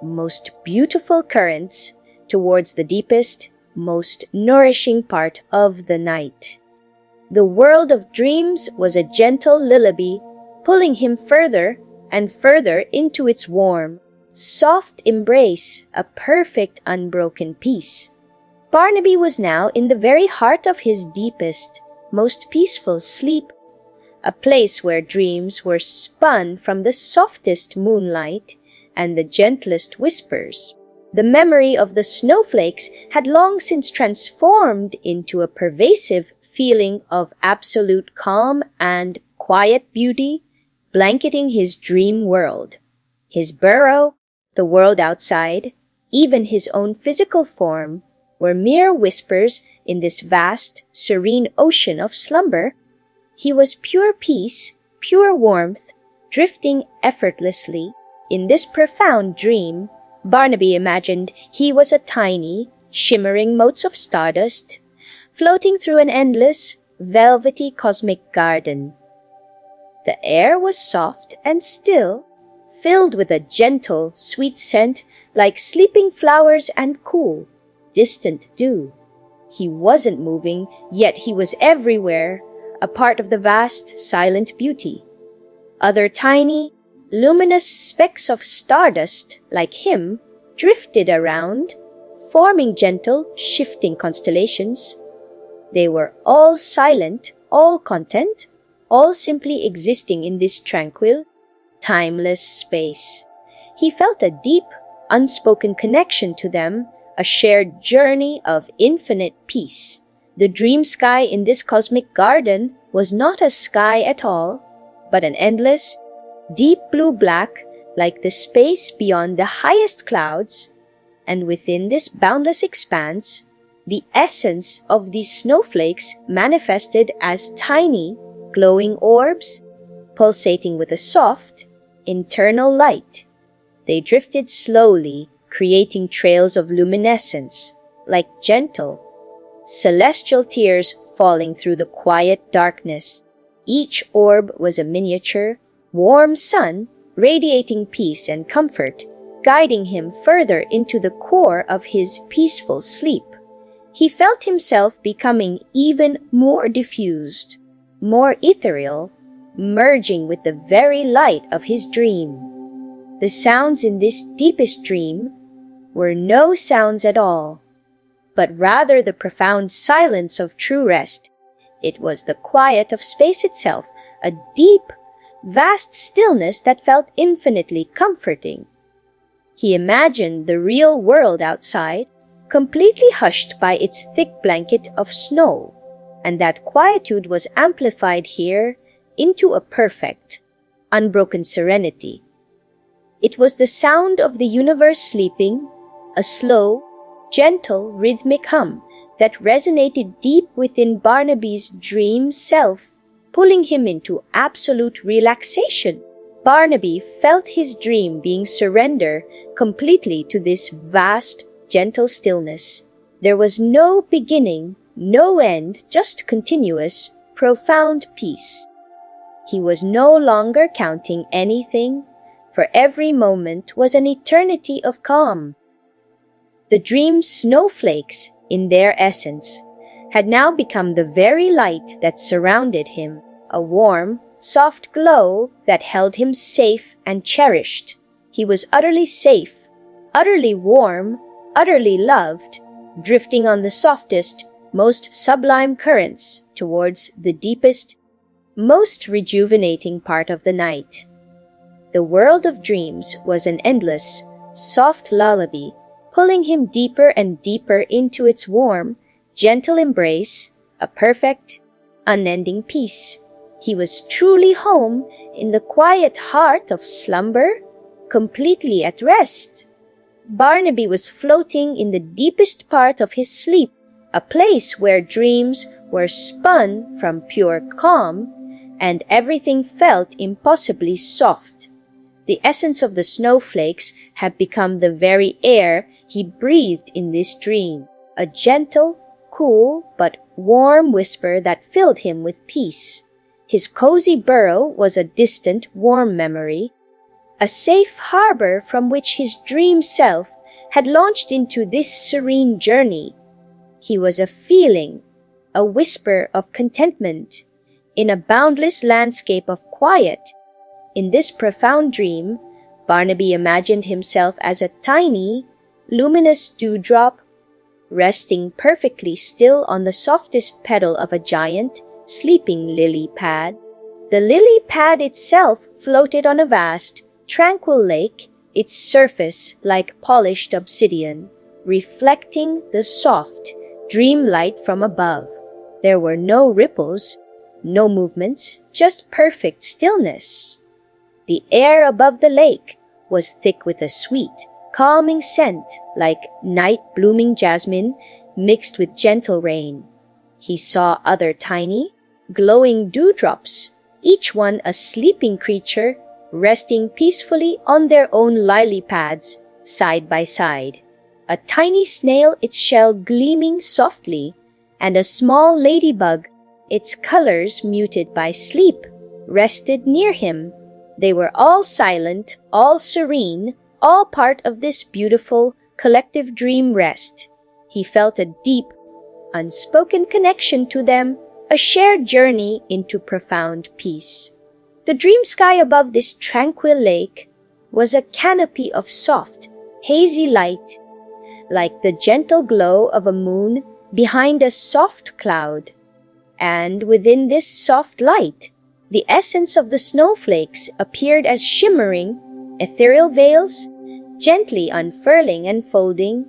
most beautiful currents towards the deepest, most nourishing part of the night. The world of dreams was a gentle lullaby, pulling him further and further into its warm, soft embrace, a perfect unbroken peace. Barnaby was now in the very heart of his deepest, most peaceful sleep, a place where dreams were spun from the softest moonlight and the gentlest whispers. The memory of the snowflakes had long since transformed into a pervasive feeling of absolute calm and quiet beauty, blanketing his dream world. His burrow, the world outside, even his own physical form, were mere whispers in this vast, serene ocean of slumber. He was pure peace, pure warmth, drifting effortlessly. In this profound dream, Barnaby imagined he was a tiny, shimmering motes of stardust, floating through an endless, velvety cosmic garden. The air was soft and still, filled with a gentle, sweet scent like sleeping flowers and cool, distant dew. He wasn't moving, yet he was everywhere, a part of the vast, silent beauty. Other tiny, luminous specks of stardust, like him, drifted around, forming gentle, shifting constellations. They were all silent, all content, all simply existing in this tranquil, timeless space. He felt a deep, unspoken connection to them, a shared journey of infinite peace. The dream sky in this cosmic garden was not a sky at all, but an endless, deep blue-black, like the space beyond the highest clouds, and within this boundless expanse, the essence of these snowflakes manifested as tiny, glowing orbs, pulsating with a soft, internal light. They drifted slowly, creating trails of luminescence, like gentle, celestial tears falling through the quiet darkness. Each orb was a miniature, warm sun, radiating peace and comfort, guiding him further into the core of his peaceful sleep. He felt himself becoming even more diffused, more ethereal, merging with the very light of his dream. The sounds in this deepest dream were no sounds at all, but rather the profound silence of true rest. It was the quiet of space itself, a deep, vast stillness that felt infinitely comforting. He imagined the real world outside, completely hushed by its thick blanket of snow, and that quietude was amplified here into a perfect, unbroken serenity. It was the sound of the universe sleeping, a slow, gentle, rhythmic hum that resonated deep within Barnaby's dream self, pulling him into absolute relaxation. Barnaby felt his dream being surrendered completely to this vast, gentle stillness. There was no beginning, no end, just continuous, profound peace. He was no longer counting anything, for every moment was an eternity of calm. The dream's snowflakes, in their essence, had now become the very light that surrounded him, a warm, soft glow that held him safe and cherished. He was utterly safe, utterly warm, utterly loved, drifting on the softest, most sublime currents towards the deepest, most rejuvenating part of the night. The world of dreams was an endless, soft lullaby, pulling him deeper and deeper into its warm, gentle embrace, a perfect, unending peace. He was truly home in the quiet heart of slumber, completely at rest. Barnaby was floating in the deepest part of his sleep, a place where dreams were spun from pure calm, and everything felt impossibly soft. The essence of the snowflakes had become the very air he breathed in this dream, a gentle, cool, but warm whisper that filled him with peace. His cozy burrow was a distant, warm memory, a safe harbor from which his dream self had launched into this serene journey. He was a feeling, a whisper of contentment, in a boundless landscape of quiet. In this profound dream, Barnaby imagined himself as a tiny, luminous dewdrop, resting perfectly still on the softest petal of a giant, sleeping lily pad. The lily pad itself floated on a vast, tranquil lake, its surface like polished obsidian, reflecting the soft, dream light from above. There were no ripples, no movements, just perfect stillness. The air above the lake was thick with a sweet, calming scent like night-blooming jasmine mixed with gentle rain. He saw other tiny, glowing dewdrops, each one a sleeping creature resting peacefully on their own lily pads, side by side. A tiny snail, its shell gleaming softly, and a small ladybug, its colors muted by sleep, rested near him. They were all silent, all serene, all part of this beautiful, collective dream rest. He felt a deep, unspoken connection to them, a shared journey into profound peace. The dream sky above this tranquil lake was a canopy of soft, hazy light, like the gentle glow of a moon behind a soft cloud. And within this soft light, the essence of the snowflakes appeared as shimmering, ethereal veils, gently unfurling and folding,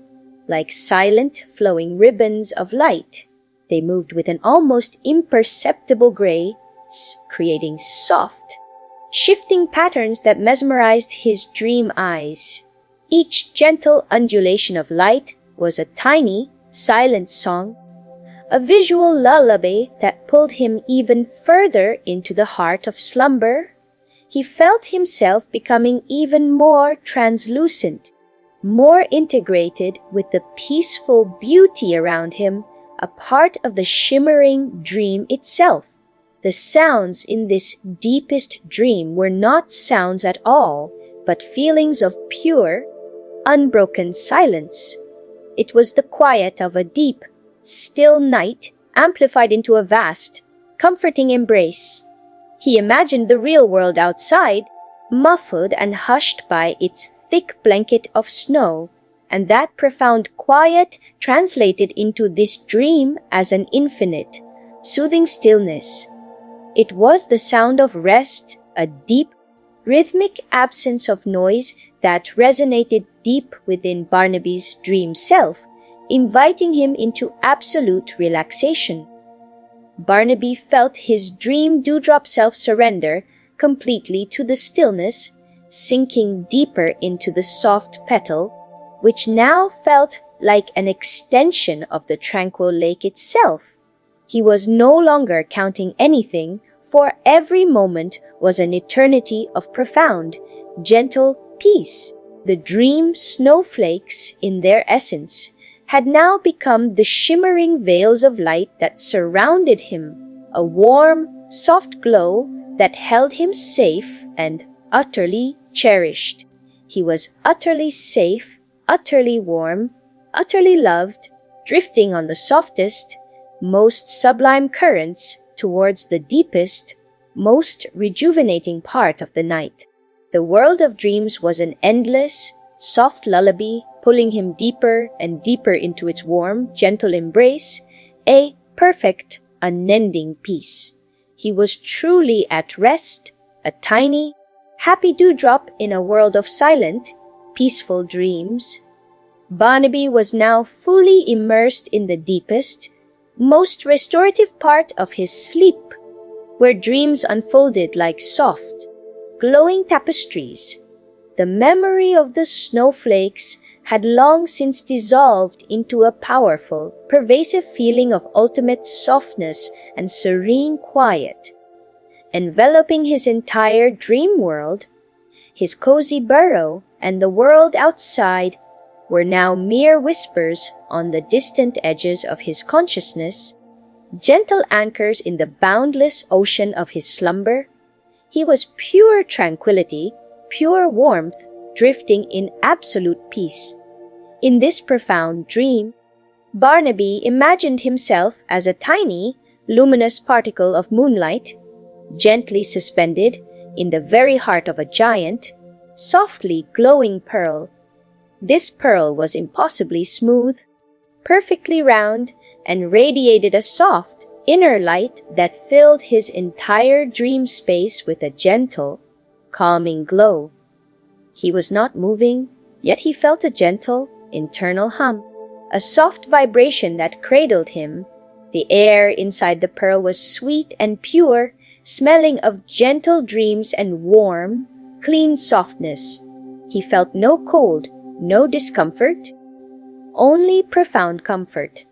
like silent, flowing ribbons of light. They moved with an almost imperceptible grace, creating soft, shifting patterns that mesmerized his dream eyes. Each gentle undulation of light was a tiny, silent song, a visual lullaby that pulled him even further into the heart of slumber. He felt himself becoming even more translucent, more integrated with the peaceful beauty around him, a part of the shimmering dream itself. The sounds in this deepest dream were not sounds at all, but feelings of pure, unbroken silence. It was the quiet of a deep, still night amplified into a vast, comforting embrace. He imagined the real world outside, muffled and hushed by its thick blanket of snow, and that profound quiet translated into this dream as an infinite, soothing stillness. It was the sound of rest, a deep, rhythmic absence of noise that resonated deep within Barnaby's dream self, inviting him into absolute relaxation. Barnaby felt his dream dewdrop self surrender completely to the stillness, sinking deeper into the soft petal, which now felt like an extension of the tranquil lake itself. He was no longer counting anything, for every moment was an eternity of profound, gentle peace. The dream snowflakes, in their essence, had now become the shimmering veils of light that surrounded him, a warm, soft glow that held him safe and utterly cherished. He was utterly safe, utterly warm, utterly loved, drifting on the softest, most sublime currents towards the deepest, most rejuvenating part of the night. The world of dreams was an endless, soft lullaby, pulling him deeper and deeper into its warm, gentle embrace, a perfect, unending peace. He was truly at rest, a tiny, happy dewdrop in a world of silent, peaceful dreams. Barnaby was now fully immersed in the deepest, most restorative part of his sleep, where dreams unfolded like soft, glowing tapestries. The memory of the snowflakes had long since dissolved into a powerful, pervasive feeling of ultimate softness and serene quiet. Enveloping his entire dream world, his cozy burrow and the world outside were now mere whispers on the distant edges of his consciousness, gentle anchors in the boundless ocean of his slumber. He was pure tranquility, pure warmth, drifting in absolute peace. In this profound dream, Barnaby imagined himself as a tiny, luminous particle of moonlight, gently suspended in the very heart of a giant, softly glowing pearl. This pearl was impossibly smooth, perfectly round, and radiated a soft, inner light that filled his entire dream space with a gentle, calming glow. He was not moving, yet he felt a gentle, internal hum, a soft vibration that cradled him. The air inside the pearl was sweet and pure, smelling of gentle dreams and warm, clean softness. He felt no cold, no discomfort, only profound comfort.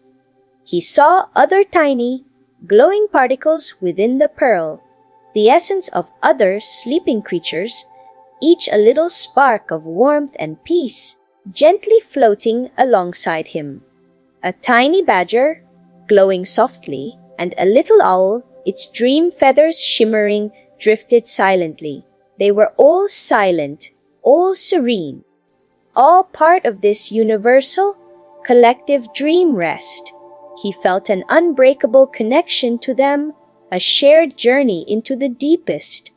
He saw other tiny, glowing particles within the pearl, the essence of other sleeping creatures, each a little spark of warmth and peace, gently floating alongside him. A tiny badger, glowing softly, and a little owl, its dream feathers shimmering, drifted silently. They were all silent, all serene, all part of this universal, collective dream rest. He felt an unbreakable connection to them, a shared journey into the deepest,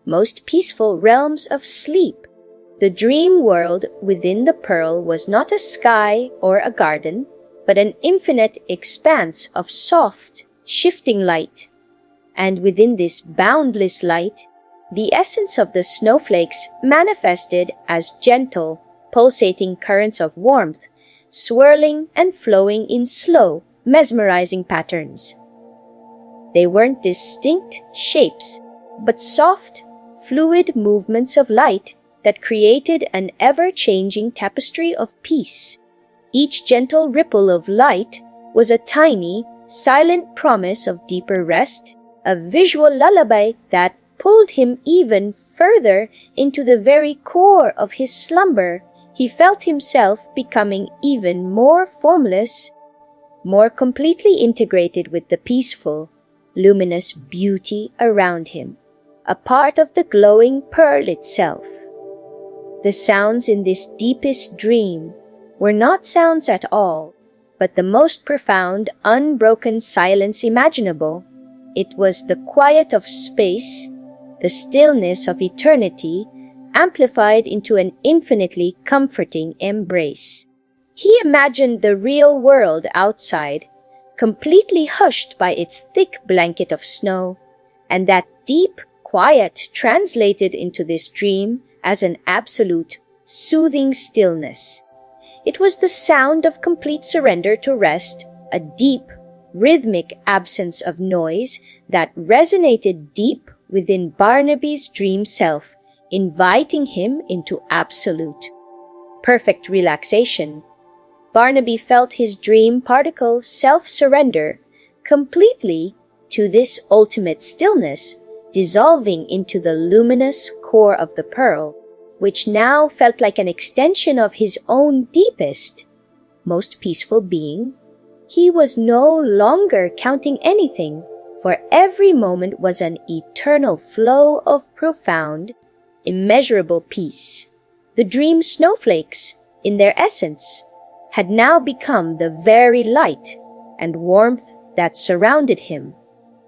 most peaceful realms of sleep. The dream world within the pearl was not a sky or a garden, but an infinite expanse of soft, shifting light. And within this boundless light, the essence of the snowflakes manifested as gentle, pulsating currents of warmth, swirling and flowing in slow, mesmerizing patterns. They weren't distinct shapes, but soft, fluid movements of light that created an ever-changing tapestry of peace. Each gentle ripple of light was a tiny, silent promise of deeper rest, a visual lullaby that pulled him even further into the very core of his slumber. He felt himself becoming even more formless, more completely integrated with the peaceful, luminous beauty around him, a part of the glowing pearl itself. The sounds in this deepest dream were not sounds at all, but the most profound, unbroken silence imaginable. It was the quiet of space, the stillness of eternity, amplified into an infinitely comforting embrace. He imagined the real world outside, completely hushed by its thick blanket of snow, and that deep quiet translated into this dream as an absolute, soothing stillness. It was the sound of complete surrender to rest, a deep, rhythmic absence of noise that resonated deep within Barnaby's dream self, inviting him into absolute, perfect relaxation. Barnaby felt his dream particle self-surrender completely to this ultimate stillness, dissolving into the luminous core of the pearl, which now felt like an extension of his own deepest, most peaceful being. He was no longer counting anything, for every moment was an eternal flow of profound, immeasurable peace. The dream snowflakes, in their essence, had now become the very light and warmth that surrounded him,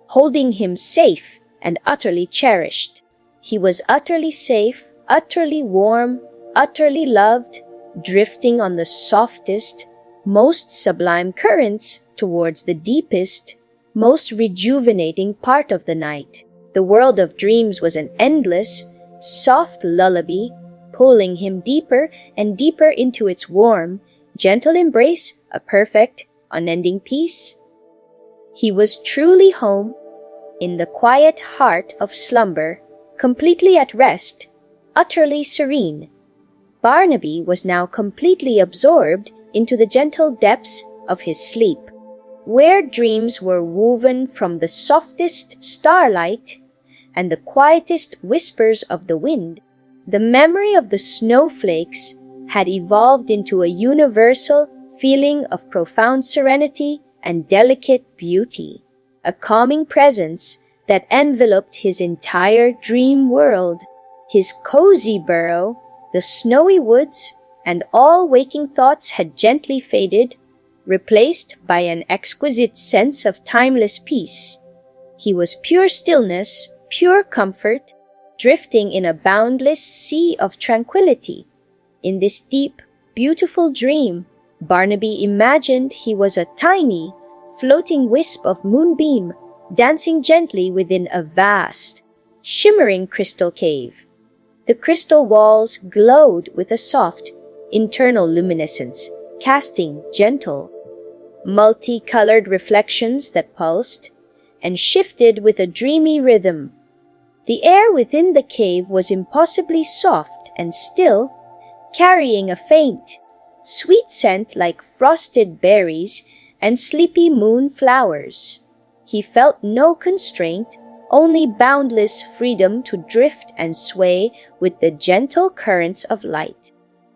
holding him safe and utterly cherished. He was utterly safe, utterly warm, utterly loved, drifting on the softest, most sublime currents towards the deepest, most rejuvenating part of the night. The world of dreams was an endless, soft lullaby, pulling him deeper and deeper into its warm, gentle embrace, a perfect, unending peace. He was truly home, in the quiet heart of slumber, completely at rest, utterly serene. Barnaby was now completely absorbed into the gentle depths of his sleep, where dreams were woven from the softest starlight and the quietest whispers of the wind. The memory of the snowflakes had evolved into a universal feeling of profound serenity and delicate beauty, a calming presence that enveloped his entire dream world. His cozy burrow, the snowy woods, and all waking thoughts had gently faded, replaced by an exquisite sense of timeless peace. He was pure stillness, pure comfort, drifting in a boundless sea of tranquility. In this deep, beautiful dream, Barnaby imagined he was a tiny, floating wisp of moonbeam, dancing gently within a vast, shimmering crystal cave. The crystal walls glowed with a soft, internal luminescence, casting gentle, multicolored reflections that pulsed and shifted with a dreamy rhythm. The air within the cave was impossibly soft and still, carrying a faint, sweet scent like frosted berries and sleepy moon flowers. He felt no constraint, only boundless freedom to drift and sway with the gentle currents of light.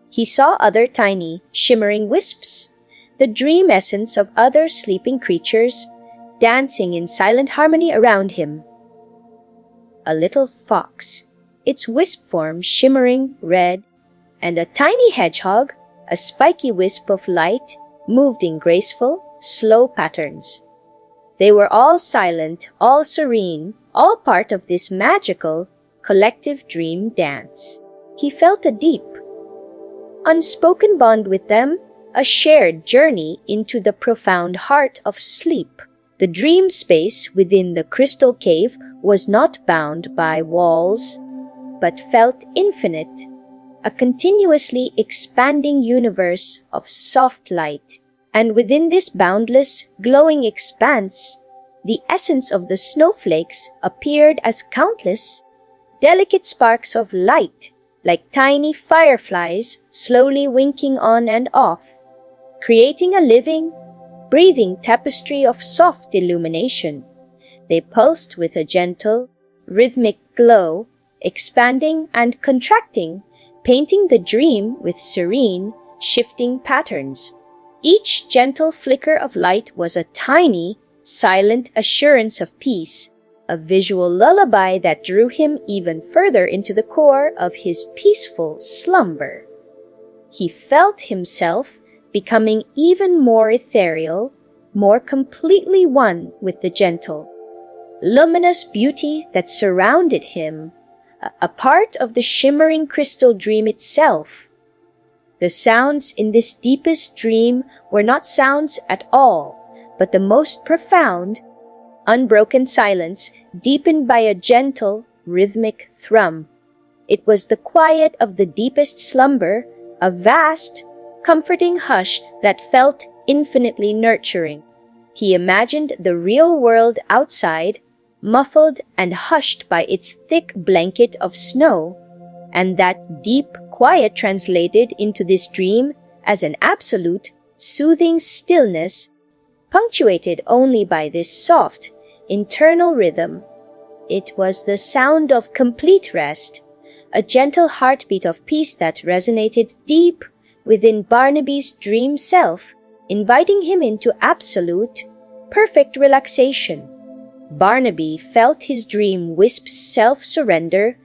He saw other tiny, shimmering wisps, the dream essence of other sleeping creatures, dancing in silent harmony around him. A little fox, its wisp form shimmering red, and a tiny hedgehog, a spiky wisp of light, moved in graceful, slow patterns. They were all silent, all serene, all part of this magical, collective dream dance. He felt a deep, unspoken bond with them, a shared journey into the profound heart of sleep. The dream space within the crystal cave was not bound by walls, but felt infinite, a continuously expanding universe of soft light. And within this boundless, glowing expanse, the essence of the snowflakes appeared as countless, delicate sparks of light, like tiny fireflies slowly winking on and off, creating a living, breathing tapestry of soft illumination. They pulsed with a gentle, rhythmic glow, expanding and contracting, painting the dream with serene, shifting patterns. Each gentle flicker of light was a tiny, silent assurance of peace, a visual lullaby that drew him even further into the core of his peaceful slumber. He felt himself becoming even more ethereal, more completely one with the gentle, luminous beauty that surrounded him, a part of the shimmering crystal dream itself. The sounds in this deepest dream were not sounds at all, but the most profound, unbroken silence deepened by a gentle, rhythmic thrum. It was the quiet of the deepest slumber, a vast, comforting hush that felt infinitely nurturing. He imagined the real world outside, muffled and hushed by its thick blanket of snow, and that deep quiet translated into this dream as an absolute, soothing stillness, punctuated only by this soft, internal rhythm. It was the sound of complete rest, a gentle heartbeat of peace that resonated deep within Barnaby's dream self, inviting him into absolute, perfect relaxation. Barnaby felt his dream wisp's self-surrender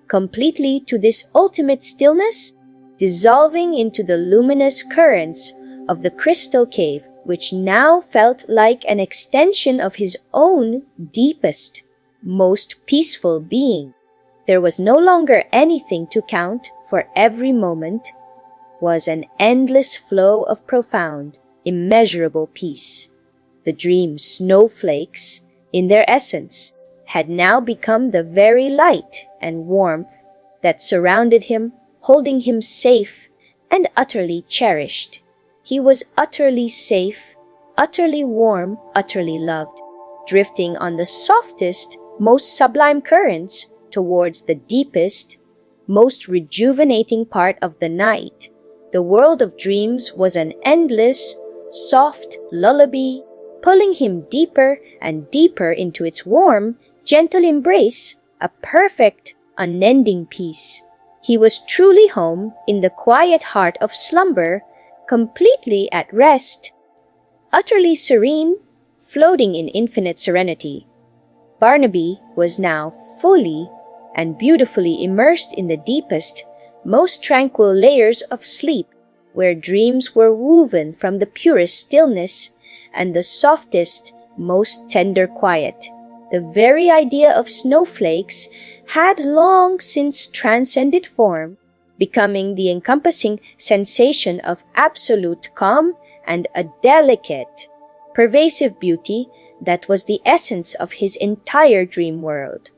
completely to this ultimate stillness, dissolving into the luminous currents of the crystal cave, which now felt like an extension of his own deepest, most peaceful being. There was no longer anything to count, for every moment was an endless flow of profound, immeasurable peace. The dream snowflakes, in their essence, had now become the very light and warmth that surrounded him, holding him safe and utterly cherished. He was utterly safe, utterly warm, utterly loved, drifting on the softest, most sublime currents towards the deepest, most rejuvenating part of the night. The world of dreams was an endless, soft lullaby, pulling him deeper and deeper into its warm, gentle embrace, a perfect, unending peace. He was truly home in the quiet heart of slumber, completely at rest, utterly serene, floating in infinite serenity. Barnaby was now fully and beautifully immersed in the deepest, most tranquil layers of sleep, where dreams were woven from the purest stillness and the softest, most tender quiet. The very idea of snowflakes had long since transcended form, becoming the encompassing sensation of absolute calm and a delicate, pervasive beauty that was the essence of his entire dream world.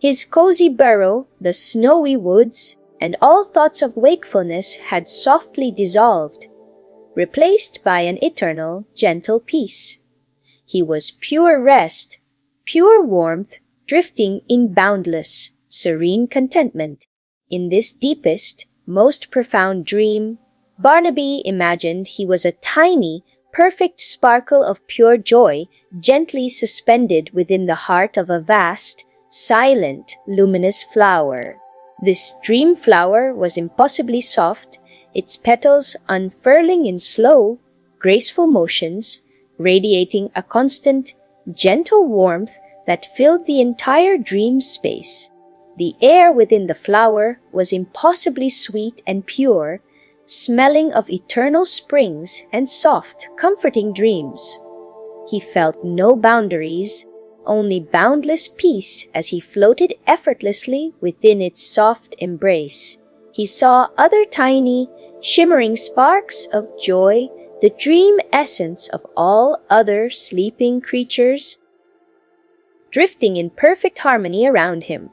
His cozy burrow, the snowy woods, and all thoughts of wakefulness had softly dissolved, replaced by an eternal, gentle peace. He was pure rest, pure warmth, drifting in boundless, serene contentment in this deepest, most profound dream, Barnaby imagined he was a tiny, perfect sparkle of pure joy gently suspended within the heart of a vast, silent, luminous flower. This dream flower was impossibly soft, its petals unfurling in slow, graceful motions, radiating a constant, gentle warmth that filled the entire dream space. The air within the flower was impossibly sweet and pure, smelling of eternal springs and soft, comforting dreams. He felt no boundaries, only boundless peace as he floated effortlessly within its soft embrace. He saw other tiny, shimmering sparks of joy, the dream essence of all other sleeping creatures, drifting in perfect harmony around him.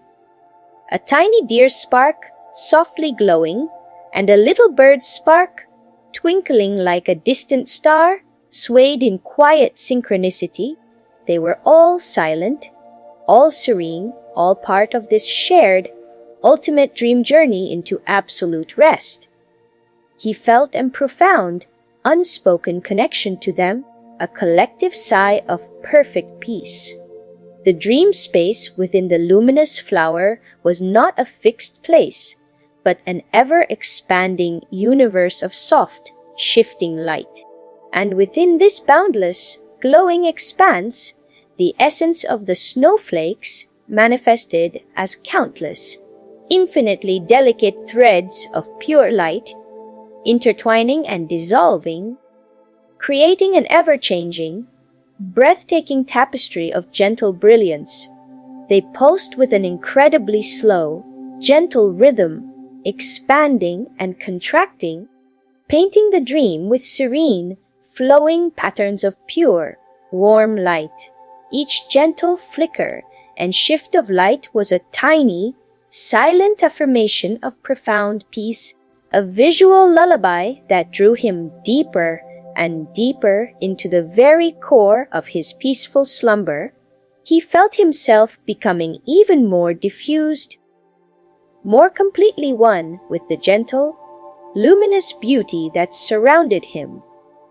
A tiny deer's spark, softly glowing, and a little bird's spark, twinkling like a distant star, swayed in quiet synchronicity. They were all silent, all serene, all part of this shared, ultimate dream journey into absolute rest. He felt a profound, unspoken connection to them, a collective sigh of perfect peace. The dream space within the luminous flower was not a fixed place, but an ever-expanding universe of soft, shifting light. And within this boundless, glowing expanse, the essence of the snowflakes manifested as countless, infinitely delicate threads of pure light, intertwining and dissolving, creating an ever-changing, breathtaking tapestry of gentle brilliance. They pulsed with an incredibly slow, gentle rhythm, expanding and contracting, painting the dream with serene, flowing patterns of pure, warm light. Each gentle flicker and shift of light was a tiny, silent affirmation of profound peace, a visual lullaby that drew him deeper and deeper into the very core of his peaceful slumber. He felt himself becoming even more diffused, more completely one with the gentle, luminous beauty that surrounded him,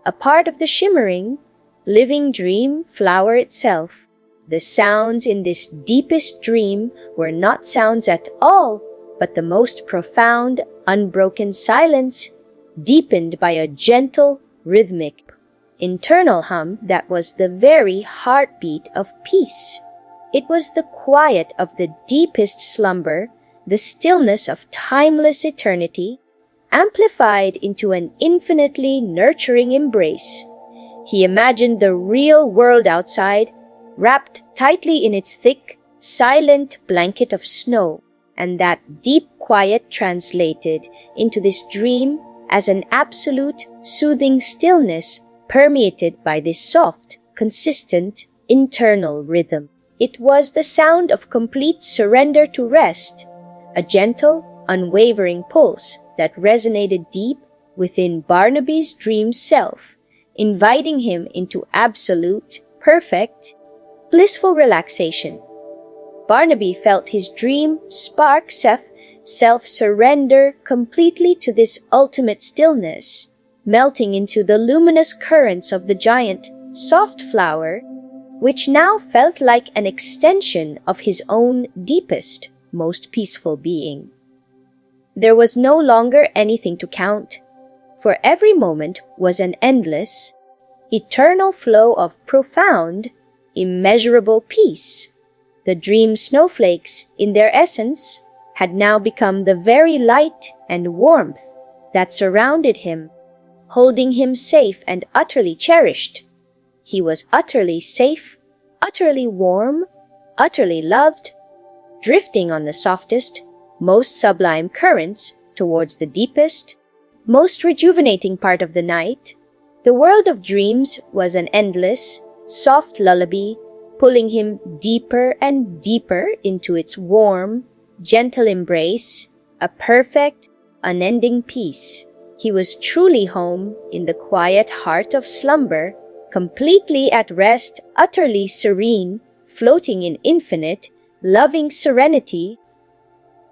a part of the shimmering, living dream flower itself. The sounds in this deepest dream were not sounds at all, but the most profound, unbroken silence, deepened by a gentle, rhythmic, internal hum that was the very heartbeat of peace. It was the quiet of the deepest slumber, the stillness of timeless eternity, amplified into an infinitely nurturing embrace. He imagined the real world outside, wrapped tightly in its thick, silent blanket of snow, and that deep quiet translated into this dream as an absolute, soothing stillness permeated by this soft, consistent, internal rhythm. It was the sound of complete surrender to rest, a gentle, unwavering pulse that resonated deep within Barnaby's dream self, inviting him into absolute, perfect, blissful relaxation. Barnaby felt his dream spark self-surrender completely to this ultimate stillness, melting into the luminous currents of the giant, soft flower, which now felt like an extension of his own deepest, most peaceful being. There was no longer anything to count, for every moment was an endless, eternal flow of profound, immeasurable peace. The dream snowflakes, in their essence, had now become the very light and warmth that surrounded him, holding him safe and utterly cherished. He was utterly safe, utterly warm, utterly loved, drifting on the softest, most sublime currents towards the deepest, most rejuvenating part of the night. The world of dreams was an endless, soft lullaby, pulling him deeper and deeper into its warm, gentle embrace, a perfect, unending peace. He was truly home in the quiet heart of slumber, completely at rest, utterly serene, floating in infinite, loving serenity,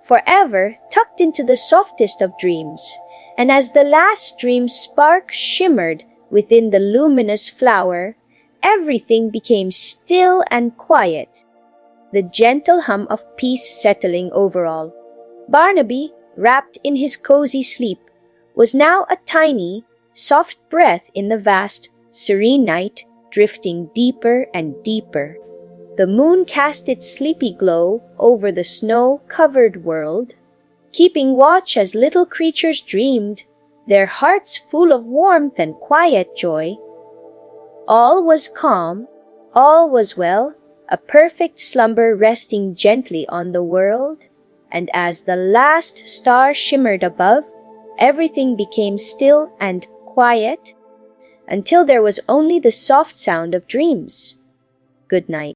forever tucked into the softest of dreams. And as the last dream spark shimmered within the luminous flower, everything became still and quiet, the gentle hum of peace settling over all. Barnaby, wrapped in his cozy sleep, was now a tiny, soft breath in the vast, serene night, drifting deeper and deeper. The moon cast its sleepy glow over the snow-covered world, keeping watch as little creatures dreamed, their hearts full of warmth and quiet joy. All was calm, all was well, a perfect slumber resting gently on the world, and as the last star shimmered above, everything became still and quiet, until there was only the soft sound of dreams. Good night.